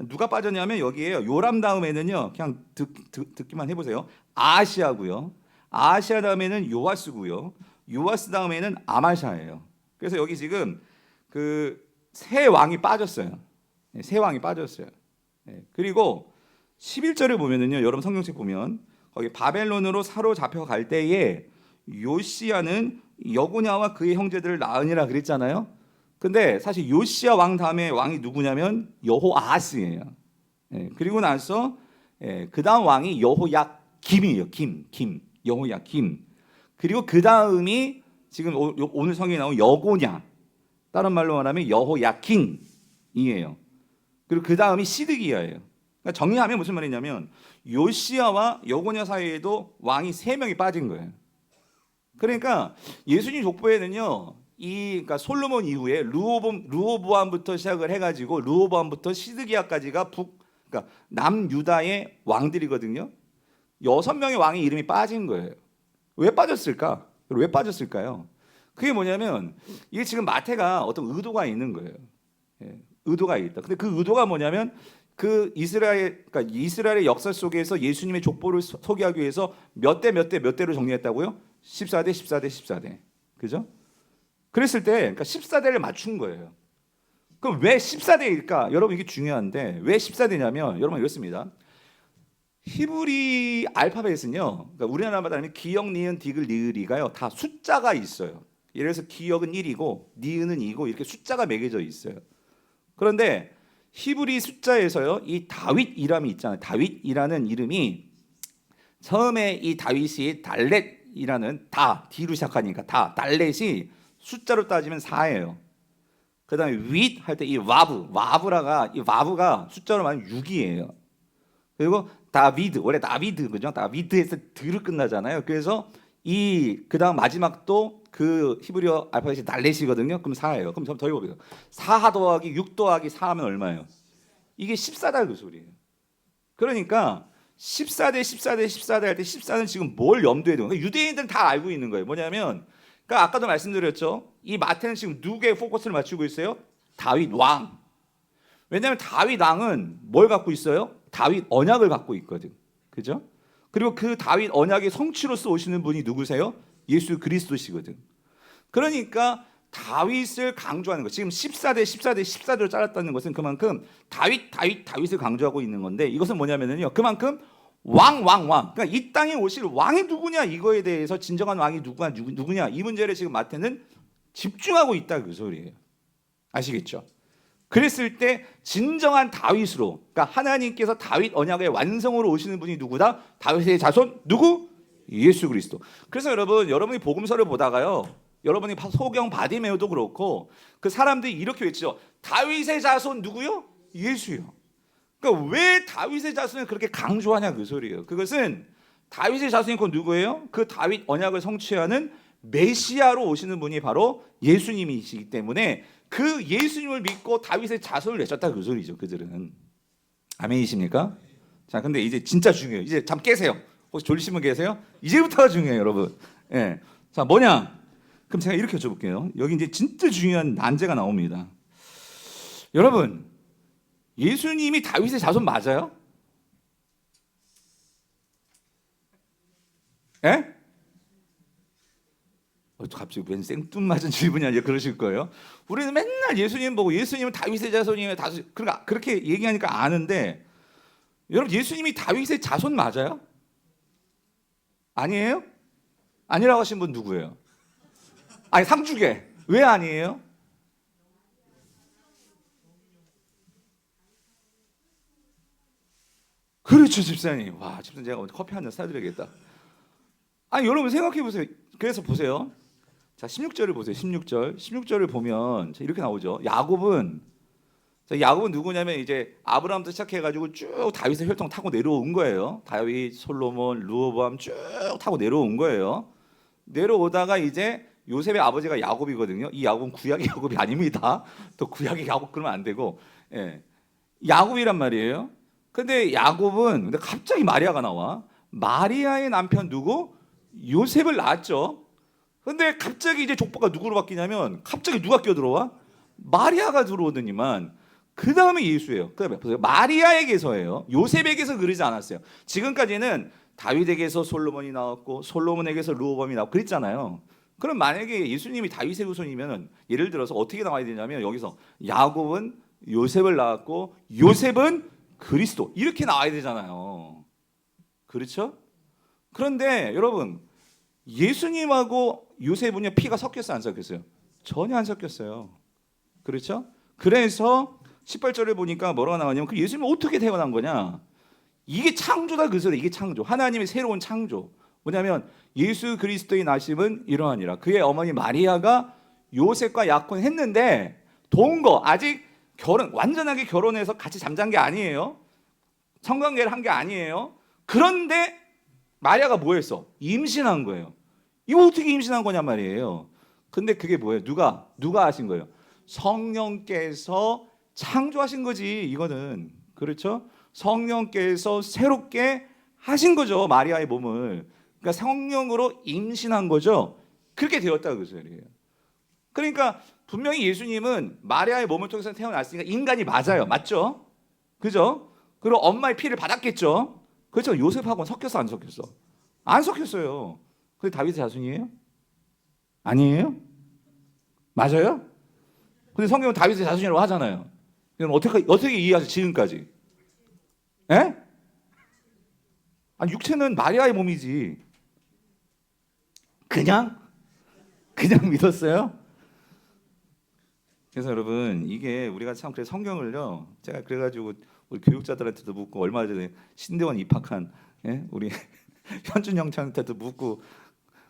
누가 빠졌냐면 여기에요. 요람 다음에는요, 그냥 듣기만 해보세요. 아하시아고요. 아하시아 다음에는 요아스고요. 요아스 다음에는 아마샤예요. 그래서 여기 지금 그 세 왕이 빠졌어요. 세 왕이 빠졌어요. 그리고 11절을 보면은요, 여러분 성경책 보면 거기 바벨론으로 사로잡혀 갈 때에 요시야는 여고냐와 그의 형제들을 낳으니라 그랬잖아요. 근데 사실 요시야 왕 다음에 왕이 누구냐면 여호아하스예요. 그리고 나서 그 다음 왕이 여호야김이에요. 여호야김. 그리고 그 다음이 지금 오늘 성경에 나온 여고냐, 다른 말로 말하면 여호야킹이에요. 그리고 그 다음이 시드기야예요. 그러니까 정리하면 무슨 말이냐면 요시야와 여고냐 사이에도 왕이 3명이 빠진 거예요. 그러니까 예수님 족보에는요, 그러니까 솔로몬 이후에 르호보암부터 시작을 해가지고 르호보암부터 시드기야까지가 그러니까 남유다의 왕들이거든요. 6명의 왕의 이름이 빠진 거예요. 왜 빠졌을까? 왜 빠졌을까요? 그게 뭐냐면, 이게 지금 마태가 어떤 의도가 있는 거예요. 의도가 있다. 근데 그 의도가 뭐냐면, 그 그러니까 이스라엘의 역사 속에서 예수님의 족보를 소개하기 위해서 몇 대로 정리했다고요? 14대. 그죠? 그랬을 때, 그러니까 14대를 맞춘 거예요. 그럼 왜 14대일까? 여러분, 이게 중요한데, 왜 14대냐면, 여러분 이렇습니다. 히브리 알파벳은요, 그러니까 우리나라마다 기역, 니은, 디귿, 리을이가요, 다 숫자가 있어요. 예를 들어서 기역은 1이고 니은은 2고 이렇게 숫자가 매겨져 있어요. 그런데 히브리 숫자에서요, 이 다윗이람이 있잖아요. 다윗이라는 이름이 처음에 이 다윗이 달렛이라는 D로 시작하니까 달렛이 숫자로 따지면 4예요. 그다음에 윗 할 때 이 와브가 숫자로 말하면 6이에요. 그리고 다비드, 원래 다비드, 그죠? 다비드에서 드로 끝나잖아요. 그래서 그다음 마지막도 그 히브리어 알파벳이 달렛이거든요. 그럼 4예요. 그럼 더 읽어보세요. 4 더하기 6 더하기 4 하면 얼마예요? 이게 14다, 그 소리예요. 그러니까 14대 할 때 14는 지금 뭘 염두에 두고, 그러니까 유대인들은 다 알고 있는 거예요. 뭐냐면, 그러니까 아까도 말씀드렸죠. 이 마태는 지금 누구의 포커스를 맞추고 있어요? 다윗 왕. 왜냐하면 다윗 왕은 뭘 갖고 있어요? 다윗 언약을 갖고 있거든. 그죠? 그리고 그 다윗 언약의 성취로서 오시는 분이 누구세요? 예수 그리스도시거든. 그러니까 다윗을 강조하는 거. 지금 14대로 잘랐다는 것은 그만큼 다윗을 강조하고 있는 건데, 이것은 뭐냐면요, 그만큼 왕. 그러니까 이 땅에 오실 왕이 누구냐, 이거에 대해서 진정한 왕이 누구냐, 이 문제를 지금 마태는 집중하고 있다, 그 소리예요. 아시겠죠? 그랬을 때 진정한 다윗으로, 그러니까 하나님께서 다윗 언약의 완성으로 오시는 분이 누구다? 다윗의 자손 누구? 예수 그리스도. 그래서 여러분이 복음서를 보다가요, 여러분이 소경 바디메오도 그렇고 그 사람들이 이렇게 외치죠. 다윗의 자손 누구요? 예수요. 그러니까 왜 다윗의 자손을 그렇게 강조하냐, 그 소리예요. 그것은 다윗의 자손이 곧 누구예요? 그 다윗 언약을 성취하는 메시아로 오시는 분이 바로 예수님이시기 때문에 그 예수님을 믿고 다윗의 자손을 내셨다 그 소리죠. 그들은. 아멘이십니까? 자, 근데 이제 진짜 중요해요. 이제 잠 깨세요. 혹시 졸리신 분 계세요? 이제부터가 중요해요, 여러분. 예. 자, 뭐냐? 그럼 제가 이렇게 여쭤볼게요. 여기 이제 진짜 중요한 난제가 나옵니다. 여러분, 예수님이 다윗의 자손 맞아요? 예? 갑자기 웬 생뚱맞은 질문이 아니라 그러실 거예요. 우리는 맨날 예수님 보고 예수님은 다윗의 자손이에요. 그러니까 그렇게 얘기하니까 아는데 여러분 예수님이 다윗의 자손 맞아요? 아니에요? 아니라고 하신 분 누구예요? 아니 상주계 왜 아니에요? 그렇죠 집사님. 와 집사님 제가 커피 한 잔 사드려야겠다. 아니 여러분 생각해 보세요. 그래서 보세요. 자 16절을 보세요. 16절을 보면 이렇게 나오죠. 야곱은 누구냐면 이제 아브라함부터 시작해가지고 쭉 다윗의 혈통 타고 내려온 거예요. 다윗, 솔로몬, 르호보암 쭉 타고 내려온 거예요. 내려오다가 이제 요셉의 아버지가 야곱이거든요. 이 야곱은 구약의 야곱이 아닙니다. 또 구약의 야곱 그러면 안 되고, 예. 야곱이란 말이에요. 근데 갑자기 마리아가 나와. 마리아의 남편 누구? 요셉을 낳았죠. 근데 갑자기 이제 족보가 누구로 바뀌냐면 갑자기 누가 끼어들어와? 마리아가 들어오더니만 그 다음에 예수예요. 그 다음에 보세요. 마리아에게서예요. 요셉에게서 그러지 않았어요. 지금까지는 다윗에게서 솔로몬이 나왔고 솔로몬에게서 르호보암이 나왔고 그랬잖아요. 그럼 만약에 예수님이 다윗의 후손이면 예를 들어서 어떻게 나와야 되냐면 여기서 야곱은 요셉을 낳았고 요셉은 그리스도 이렇게 나와야 되잖아요. 그렇죠? 그런데 여러분 예수님하고 요셉은요 피가 섞였어요 안 섞였어요? 전혀 안 섞였어요. 그렇죠? 그래서 18절을 보니까 뭐라고 나왔냐면 그 예수님은 어떻게 태어난 거냐? 이게 창조다 그 소리. 이게 창조. 하나님의 새로운 창조. 뭐냐면 예수 그리스도의 나심은 이러하니라. 그의 어머니 마리아가 요셉과 약혼했는데 동거 아직 완전하게 결혼해서 같이 잠잔 게 아니에요. 성관계를 한 게 아니에요. 그런데 마리아가 뭐 했어? 임신한 거예요. 이거 어떻게 임신한 거냔 말이에요. 근데 그게 뭐예요? 누가 하신 거예요? 성령께서 창조하신 거지 이거는. 그렇죠? 성령께서 새롭게 하신 거죠 마리아의 몸을. 그러니까 성령으로 임신한 거죠. 그렇게 되었다 그 소리예요. 그러니까 분명히 예수님은 마리아의 몸을 통해서 태어났으니까 인간이 맞아요. 맞죠? 그죠? 그리고 엄마의 피를 받았겠죠. 그렇죠? 요셉하고는 섞였어 안 섞였어? 안 섞였어요. 근데 다윗의 자손이에요? 아니에요? 맞아요? 근데 성경은 다윗의 자손이라고 하잖아요. 그럼 어떻게 이해하세요 지금까지? 에? 아니 육체는 마리아의 몸이지. 그냥 믿었어요? 그래서 여러분 이게 우리가 참 그래 성경을요. 제가 그래가지고 우리 교육자들한테도 묻고 얼마 전에 신대원 입학한 우리 현준 형한테도 묻고.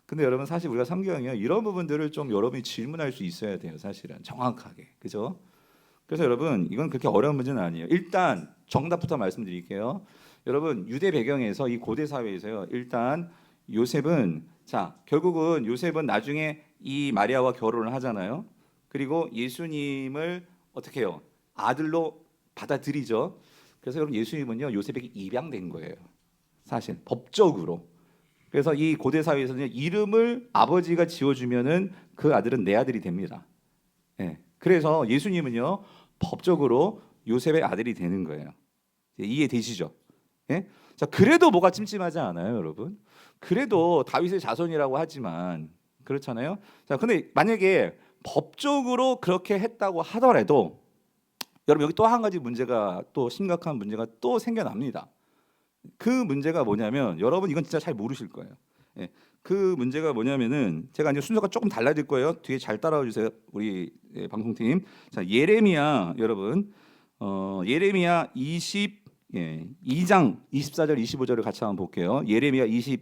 근데 여러분 사실 우리가 성경이요 이런 부분들을 좀 여러분이 질문할 수 있어야 돼요. 사실은 정확하게. 그죠? 그래서 여러분 이건 그렇게 어려운 문제는 아니에요. 일단 정답부터 말씀드릴게요. 여러분 유대 배경에서 이 고대 사회에서요. 일단 결국은 요셉은 나중에 이 마리아와 결혼을 하잖아요. 그리고 예수님을 어떻게 해요? 아들로 받아들이죠. 그래서 여러분 예수님은요 요셉에게 입양된 거예요. 사실 법적으로. 그래서 이 고대 사회에서는 이름을 아버지가 지어주면은 그 아들은 내 아들이 됩니다. 예. 그래서 예수님은요 법적으로 요셉의 아들이 되는 거예요. 이해되시죠? 예? 자, 그래도 뭐가 찜찜하지 않아요, 여러분? 그래도 다윗의 자손이라고 하지만 그렇잖아요. 자, 근데 만약에 법적으로 그렇게 했다고 하더라도 여러분 여기 또 한 가지 문제가 또 심각한 문제가 또 생겨납니다. 그 문제가 뭐냐면 여러분 이건 진짜 잘 모르실 거예요. 예. 그 문제가 뭐냐면은 제가 이제 순서가 조금 달라질 거예요. 뒤에 잘 따라와 주세요. 우리 방송팀. 자, 예레미야 여러분. 예레미야 2장 24절 25절을 같이 한번 볼게요. 예레미야 2장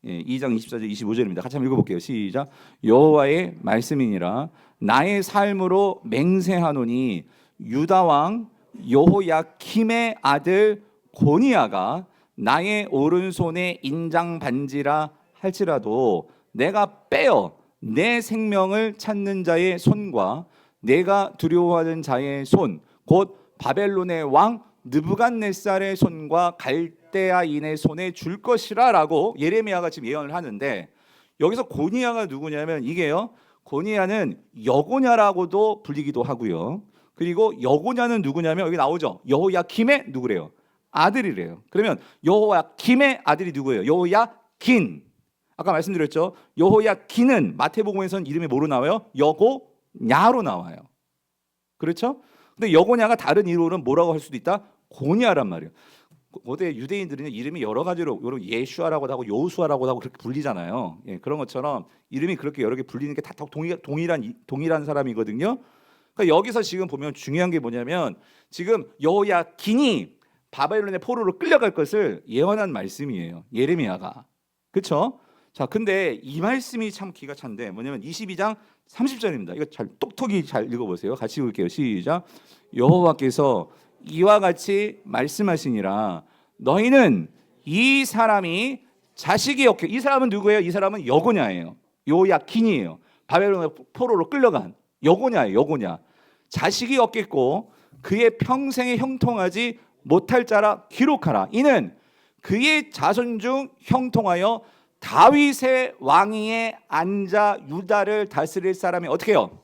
24절 25절입니다. 같이 한번 읽어 볼게요. 시작. 여호와의 말씀이니라 나의 삶으로 맹세하노니 유다 왕 여호야킴의 아들 고니야가 나의 오른손에 인장 반지라 할지라도 내가 빼어 내 생명을 찾는 자의 손과 내가 두려워하는 자의 손, 곧 바벨론의 왕 느부갓네살의 손과 갈대아인의 손에 줄 것이라라고 예레미야가 지금 예언을 하는데, 여기서 고니야가 누구냐면 이게요, 고니야는 여고냐라고도 불리기도 하고요. 그리고 여고냐는 누구냐면 여기 나오죠. 여호야김의 누구래요? 아들이래요. 그러면 여호야김의 아들이 누구예요? 여호야긴. 아까 말씀드렸죠. 여호야긴은 마태복음에서는 이름이 뭐로 나와요? 여고냐로 나와요. 그렇죠? 근데 여고냐가 다른 이름으로는 뭐라고 할 수도 있다? 고니야란 말이에요. 고대 유대인들은 이름이 여러 가지로, 여러 예슈아라고도 하고 여호수아라고도 하고 그렇게 불리잖아요. 예, 그런 것처럼 이름이 그렇게 여러 개 불리는 게 다 동일한 사람이거든요. 그러니까 여기서 지금 보면 중요한 게 뭐냐면 지금 여호야긴이 바벨론의 포로로 끌려갈 것을 예언한 말씀이에요. 예레미야가. 그렇죠? 자, 근데 이 말씀이 참 기가 찬데 뭐냐면 22장 30절입니다. 이거 잘 똑똑히 잘 읽어보세요. 같이 읽을게요. 시작. 여호와께서 이와 같이 말씀하시니라. 너희는 이 사람이 자식이 없게. 이 사람은 누구예요? 이 사람은 여고냐예요. 여호야긴이에요. 바벨론의 포로로 끌려간 여고냐예요. 여고냐. 자식이 없겠고 그의 평생에 형통하지 못할 자라 기록하라. 이는 그의 자손 중 형통하여 다윗의 왕위에 앉아 유다를 다스릴 사람이 어떻게 해요?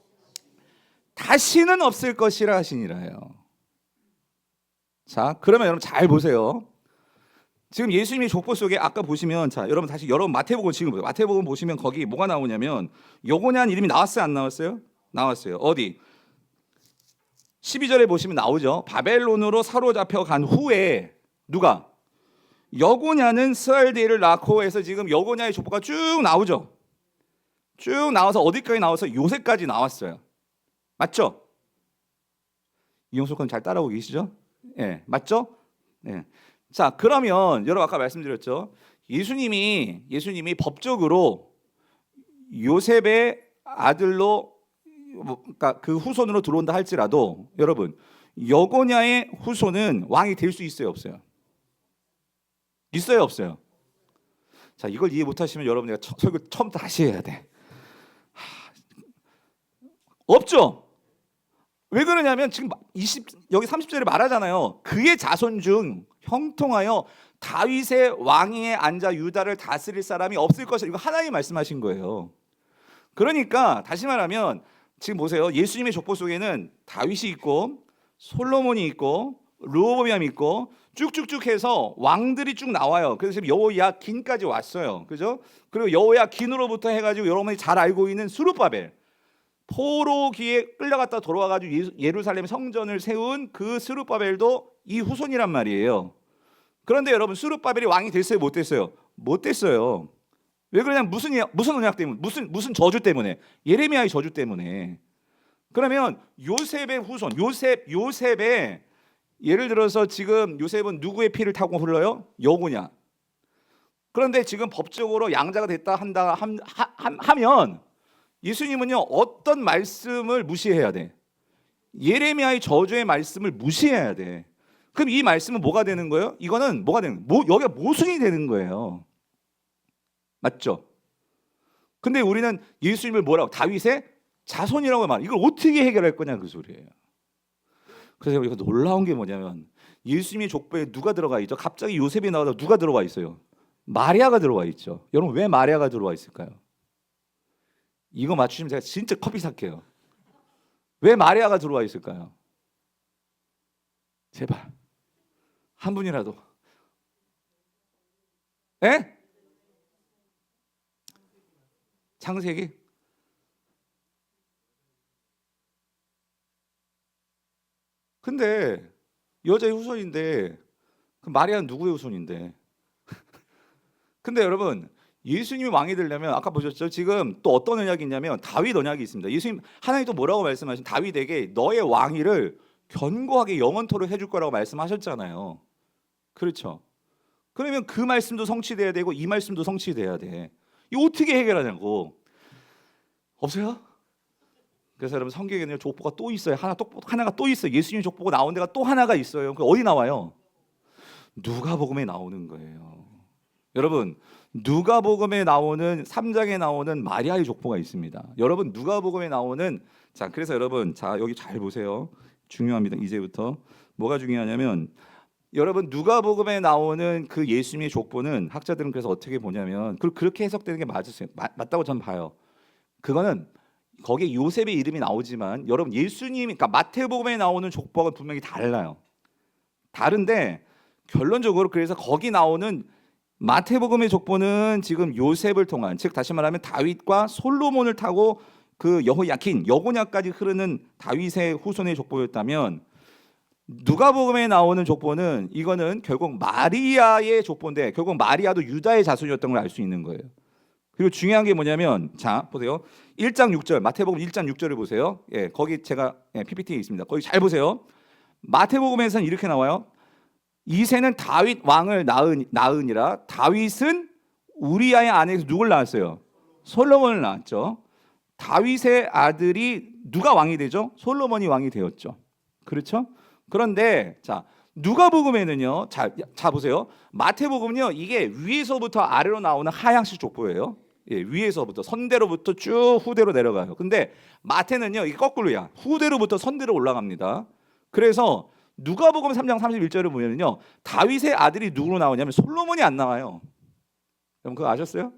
다시는 없을 것이라 하시니라요. 자, 그러면 여러분 잘 보세요. 지금 예수님의 족보 속에 아까 보시면, 자, 여러분 다시 여러분 마태복음 지금 보세요. 마태복음 보시면 거기 뭐가 나오냐면 여고냐는 이름이 나왔어요, 안 나왔어요? 나왔어요. 어디? 12절에 보시면 나오죠. 바벨론으로 사로잡혀 간 후에 누가? 여고냐는 스알디엘을 낳고 해서 지금 여고냐의 족보가 쭉 나오죠. 쭉 나와서 어디까지 나와서 요새까지 나왔어요. 맞죠? 이용석 군 잘 따라오고 계시죠? 예, 맞죠? 예. 자, 그러면 여러분 아까 말씀드렸죠. 예수님이 법적으로 요셉의 아들로, 그러니까 그 후손으로 들어온다 할지라도 여러분 여고냐의 후손은 왕이 될 수 있어요, 없어요? 있어요, 없어요? 자, 이걸 이해 못하시면 여러분 내가 설교 처음부터 다시 해야 돼. 없죠? 왜 그러냐면 지금 여기 30절에 말하잖아요. 그의 자손 중 형통하여 다윗의 왕위에 앉아 유다를 다스릴 사람이 없을 것이다. 이거 하나님 말씀하신 거예요. 그러니까 다시 말하면 지금 보세요. 예수님의 족보 속에는 다윗이 있고 솔로몬이 있고 르호보암이 있고 쭉쭉쭉 해서 왕들이 쭉 나와요. 그래서 지금 여호야긴까지 왔어요. 그죠? 그리고 여호야긴으로부터 해가지고 여러분이 잘 알고 있는 스룹바벨, 포로기에 끌려갔다 돌아와가지고 예루살렘 성전을 세운 그 스룹바벨도 이 후손이란 말이에요. 그런데 여러분 스룹바벨이 왕이 됐어요, 못 됐어요? 못 됐어요. 왜 그러냐면 무슨 언약 때문에, 무슨 저주 때문에, 예레미야의 저주 때문에. 그러면 요셉의 후손, 요셉의 예를 들어서 지금 요셉은 누구의 피를 타고 흘러요? 여고냐. 그런데 지금 법적으로 양자가 됐다 하면 예수님은요 어떤 말씀을 무시해야 돼? 예레미야의 저주의 말씀을 무시해야 돼. 그럼 이 말씀은 뭐가 되는 거예요? 이거는 뭐가 되는 거예요? 여기가 모순이 되는 거예요. 맞죠? 근데 우리는 예수님을 뭐라고? 다윗의 자손이라고 말해. 이걸 어떻게 해결할 거냐 그 소리예요. 그래서 우리가 놀라운 게 뭐냐면 예수님의 족보에 누가 들어가 있죠? 갑자기 요셉이 나와서 누가 들어와 있어요? 마리아가 들어와 있죠. 여러분 왜 마리아가 들어와 있을까요? 이거 맞추시면 제가 진짜 커피 살게요. 왜 마리아가 들어와 있을까요? 제발 한 분이라도. 에? 창세기? 근데 여자의 후손인데 그 마리아는 누구의 후손인데? 근데 여러분 예수님이 왕이 되려면 아까 보셨죠? 지금 또 어떤 언약이 있냐면 다윗 언약이 있습니다. 예수님 하나님 또 뭐라고 말씀하신? 다윗에게 너의 왕위를 견고하게 영원토록 해줄 거라고 말씀하셨잖아요. 그렇죠? 그러면 그 말씀도 성취돼야 되고 이 말씀도 성취돼야 돼. 이거 어떻게 해결하냐고. 없어요? 그래서 여러분 성경에는 족보가 또 있어요. 하나가 또 있어요. 예수님 족보가 나온 데가 또 하나가 있어요. 그 어디 나와요? 누가복음에 나오는 거예요. 여러분, 누가복음에 나오는 3장에 나오는 마리아의 족보가 있습니다. 여러분, 누가복음에 나오는 자, 그래서 여러분, 자, 여기 잘 보세요. 중요합니다. 이제부터 뭐가 중요하냐면 여러분, 누가복음에 나오는 그 예수님의 족보는 학자들은 그래서 어떻게 보냐면 그렇게 해석되는 게 맞다고 저는 봐요. 그거는 거기에 요셉의 이름이 나오지만 여러분, 예수님이 그러니까 마태복음에 나오는 족보가 분명히 달라요. 다른데 결론적으로 그래서 거기 나오는 마태복음의 족보는 지금 요셉을 통한, 즉 다시 말하면 다윗과 솔로몬을 타고 그 여호야킨, 여고냐까지 흐르는 다윗의 후손의 족보였다면 누가복음에 나오는 족보는 이거는 결국 마리아의 족보인데 결국 마리아도 유다의 자손이었던 걸 알 수 있는 거예요. 그리고 중요한 게 뭐냐면 자 보세요. 1장 6절 마태복음 1장 6절을 보세요. 예, 거기 제가 PPT에 있습니다. 거기 잘 보세요. 마태복음에서는 이렇게 나와요. 이새는 다윗 왕을 낳으니라. 다윗은 우리아의 아내에서 누굴 낳았어요? 솔로몬을 낳았죠. 다윗의 아들이 누가 왕이 되죠? 솔로몬이 왕이 되었죠. 그렇죠? 그런데 자 누가복음에는요. 자 보세요. 마태복음은요. 이게 위에서부터 아래로 나오는 하향식 족보예요. 예, 위에서부터 선대로부터 쭉 후대로 내려가요. 근데 마태는요. 이게 거꾸로야. 후대로부터 선대로 올라갑니다. 그래서 누가복음 3장 31절을 보면요. 다윗의 아들이 누구로 나오냐면 솔로몬이 안 나와요. 여러분 그거 아셨어요?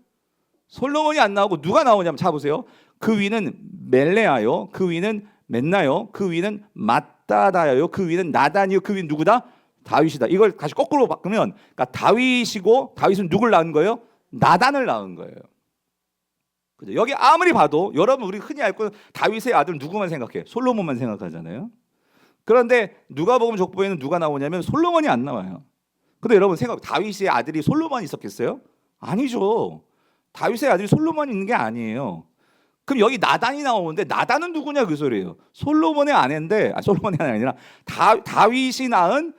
솔로몬이 안 나오고 누가 나오냐면 자 보세요. 그 위는 멜레아요. 그 위는 맨나요. 그 위는 마따다요. 그 위는 나단이요. 그 위는 누구다? 다윗이다. 이걸 다시 거꾸로 바꾸면 그러니까 다윗이고 다윗은 누굴 낳은 거예요? 나단을 낳은 거예요. 그죠? 여기 아무리 봐도 여러분 우리 흔히 알고 다윗의 아들 누구만 생각해? 솔로몬만 생각하잖아요. 그런데 누가복음 족보에는 누가 나오냐면 솔로몬이 안 나와요. 근데 여러분 생각 다윗의 아들이 솔로몬이 있었겠어요? 아니죠. 다윗의 아들이 솔로몬이 있는 게 아니에요. 그럼 여기 나단이 나오는데 나단은 누구냐 그 소리예요. 솔로몬의 아내인데 솔로몬의 아내가 아니라 다윗이 낳은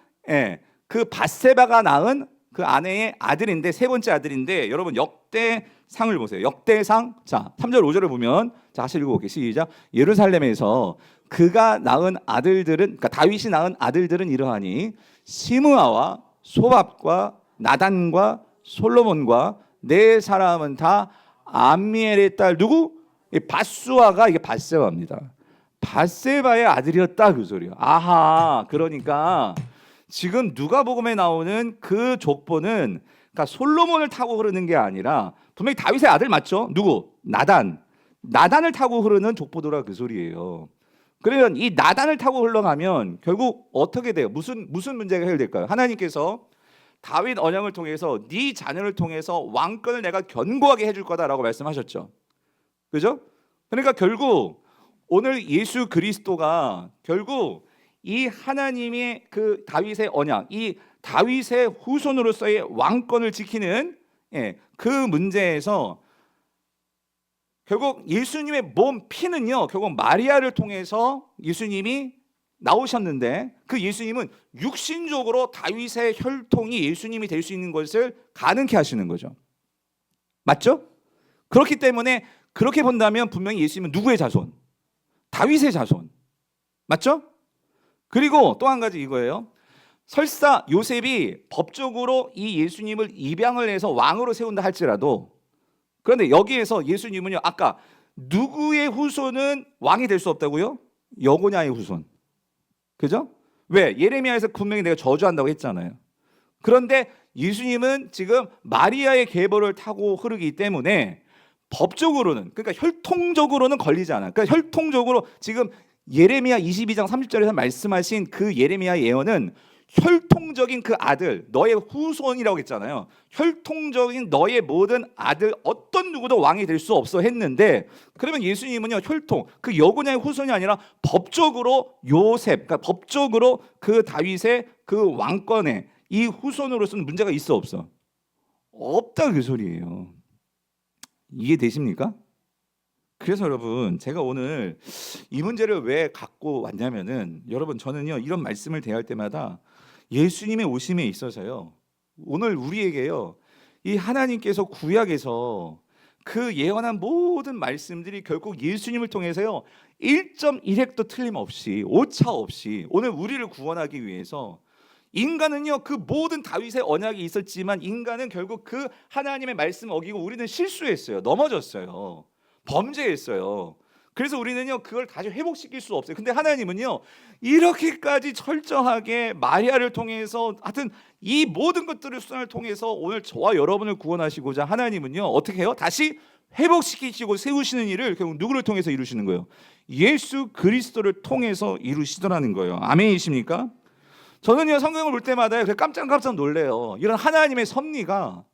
그 밧세바가 낳은 그 아내의 아들인데 세 번째 아들인데 여러분 역대상을 보세요. 역대상 자 3절 5절을 보면 자 같이 읽어볼게요. 시작. 예루살렘에서 그가 낳은 아들들은 그러니까 다윗이 낳은 아들들은 이러하니 시므아와 소밥과 나단과 솔로몬과 네 사람은 다 암미엘의 딸 누구? 밧수아가 이게 밧세바입니다. 밧세바의 아들이었다 그 소리예요. 아하 그러니까 지금 누가복음에 나오는 그 족보는 그러니까 솔로몬을 타고 흐르는 게 아니라 분명히 다윗의 아들 맞죠? 누구? 나단을 타고 흐르는 족보더라 그 소리예요. 그러면 이 나단을 타고 흘러가면 결국 어떻게 돼요? 무슨 문제가 해결될까요? 하나님께서 다윗 언약을 통해서 네 자녀를 통해서 왕권을 내가 견고하게 해줄 거다라고 말씀하셨죠. 그죠? 그러니까 결국 오늘 예수 그리스도가 결국 이 하나님의 그 다윗의 언약, 이 다윗의 후손으로서의 왕권을 지키는 그 문제에서 결국 예수님의 몸 피는요 결국 마리아를 통해서 예수님이 나오셨는데 그 예수님은 육신적으로 다윗의 혈통이 예수님이 될 수 있는 것을 가능케 하시는 거죠. 맞죠? 그렇기 때문에 그렇게 본다면 분명히 예수님은 누구의 자손? 다윗의 자손. 맞죠? 그리고 또 한 가지 이거예요. 설사 요셉이 법적으로 이 예수님을 입양을 해서 왕으로 세운다 할지라도 그런데 여기에서 예수님은요 아까 누구의 후손은 왕이 될 수 없다고요? 여고냐의 후손. 그죠? 왜? 예레미야에서 분명히 내가 저주한다고 했잖아요. 그런데 예수님은 지금 마리아의 계보를 타고 흐르기 때문에 법적으로는 그러니까 혈통적으로는 걸리지 않아요. 그러니까 혈통적으로 지금 예레미야 22장 30절에서 말씀하신 그 예레미야 예언은 혈통적인 그 아들 너의 후손이라고 했잖아요. 혈통적인 너의 모든 아들 어떤 누구도 왕이 될 수 없어 했는데 그러면 예수님은요 혈통 그 여고냐의 후손이 아니라 법적으로 요셉 그러니까 법적으로 그 다윗의 그 왕권에 이 후손으로서는 문제가 있어 없어? 없다 그 소리예요. 이해되십니까? 그래서 여러분 제가 오늘 이 문제를 왜 갖고 왔냐면은 여러분 저는요 이런 말씀을 대할 때마다 예수님의 오심에 있어서요 오늘 우리에게요 이 하나님께서 구약에서 그 예언한 모든 말씀들이 결국 예수님을 통해서요 1.1획도 틀림없이 오차 없이 오늘 우리를 구원하기 위해서 인간은요 그 모든 다윗의 언약이 있었지만 인간은 결국 그 하나님의 말씀 어기고 우리는 실수했어요. 넘어졌어요. 범죄했어요. 그래서 우리는요 그걸 다시 회복시킬 수 없어요. 근데 하나님은요 이렇게까지 철저하게 마리아를 통해서 하여튼 이 모든 것들을 수단을 통해서 오늘 저와 여러분을 구원하시고자 하나님은요 어떻게 해요? 다시 회복시키시고 세우시는 일을 결국 누구를 통해서 이루시는 거예요? 예수 그리스도를 통해서 이루시더라는 거예요. 아멘이십니까? 저는요 성경을 볼 때마다 깜짝 놀래요. 이런 하나님의 섭리가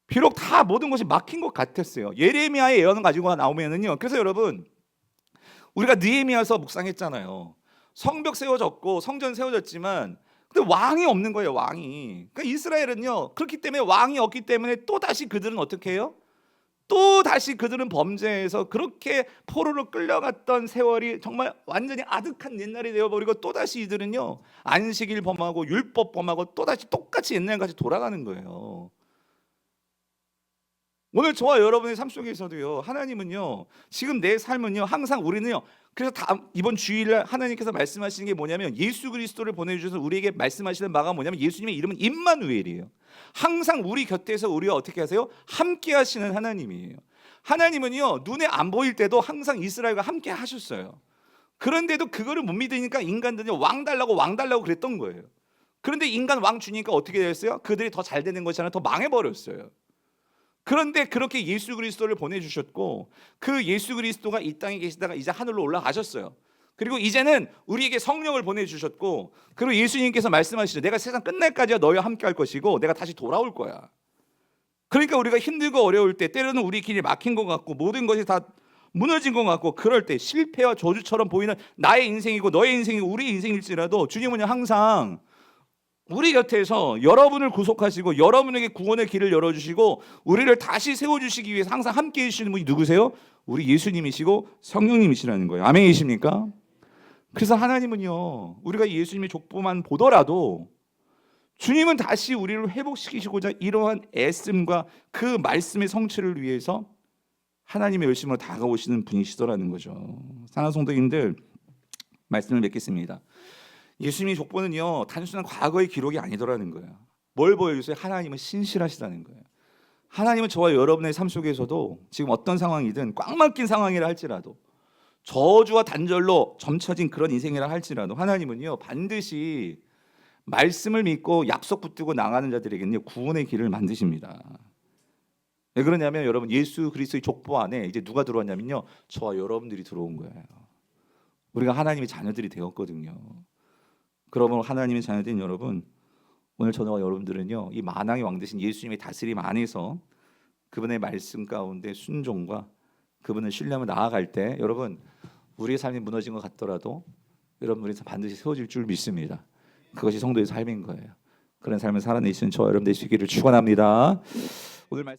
비록 다 모든 것이 막힌 것 같았어요. 예레미야의 예언을 가지고 나오면은요. 그래서 여러분 우리가 느헤미야서 묵상했잖아요. 성벽 세워졌고 성전 세워졌지만 근데 왕이 없는 거예요. 왕이. 그러니까 이스라엘은요. 그렇기 때문에 왕이 없기 때문에 또 다시 그들은 어떻게 해요? 또 다시 그들은 범죄해서 그렇게 포로로 끌려갔던 세월이 정말 완전히 아득한 옛날이 되어버리고 또 다시 이들은요 안식일 범하고 율법 범하고 또 다시 똑같이 옛날같이 돌아가는 거예요. 오늘 저와 여러분의 삶 속에서도요 하나님은요 지금 내 삶은요 항상 우리는요 그래서 이번 주일날 하나님께서 말씀하시는 게 뭐냐면 예수 그리스도를 보내주셔서 우리에게 말씀하시는 바가 뭐냐면 예수님의 이름은 임마누엘이에요. 항상 우리 곁에서 우리와 어떻게 하세요? 함께 하시는 하나님이에요. 하나님은요 눈에 안 보일 때도 항상 이스라엘과 함께 하셨어요. 그런데도 그거를 못 믿으니까 인간들은요 왕 달라고 그랬던 거예요. 그런데 인간 왕 주니까 어떻게 됐어요? 그들이 더 잘 되는 것이 아니라 더 망해버렸어요. 그런데 그렇게 예수 그리스도를 보내주셨고 그 예수 그리스도가 이 땅에 계시다가 이제 하늘로 올라가셨어요. 그리고 이제는 우리에게 성령을 보내주셨고 그리고 예수님께서 말씀하시죠. 내가 세상 끝날까지 너희와 함께 할 것이고 내가 다시 돌아올 거야. 그러니까 우리가 힘들고 어려울 때 때로는 우리 길이 막힌 것 같고 모든 것이 다 무너진 것 같고 그럴 때 실패와 저주처럼 보이는 나의 인생이고 너의 인생이고 우리 인생일지라도 주님은 항상 우리 곁에서 여러분을 구속하시고 여러분에게 구원의 길을 열어주시고 우리를 다시 세워주시기 위해서 항상 함께해 주시는 분이 누구세요? 우리 예수님이시고 성령님이시라는 거예요. 아멘이십니까? 그래서 하나님은요 우리가 예수님의 족보만 보더라도 주님은 다시 우리를 회복시키시고자 이러한 애씀과 그 말씀의 성취를 위해서 하나님의 열심으로 다가오시는 분이시더라는 거죠. 사랑하는 성도님들 말씀을 맺겠습니다. 예수님의 족보는요 단순한 과거의 기록이 아니더라는 거예요. 뭘 보여주세요? 하나님은 신실하시다는 거예요. 하나님은 저와 여러분의 삶 속에서도 지금 어떤 상황이든 꽉 막힌 상황이라 할지라도 저주와 단절로 점쳐진 그런 인생이라 할지라도 하나님은요 반드시 말씀을 믿고 약속 붙들고 나가는 자들에게는요 구원의 길을 만드십니다. 왜 그러냐면 여러분 예수 그리스도의 족보 안에 이제 누가 들어왔냐면요 저와 여러분들이 들어온 거예요. 우리가 하나님의 자녀들이 되었거든요. 그러면 하나님의 자녀된 여러분 오늘 저와 여러분들은요 이 만왕의 왕 되신 예수님의 다스림 안에서 그분의 말씀 가운데 순종과 그분을 신뢰하며 나아갈 때 여러분 우리의 삶이 무너진 것 같더라도 여러분들이 반드시 세워질 줄 믿습니다. 그것이 성도의 삶인 거예요. 그런 삶을 살아내시는 저와 여러분 되시기를 축원합니다. 오늘 말씀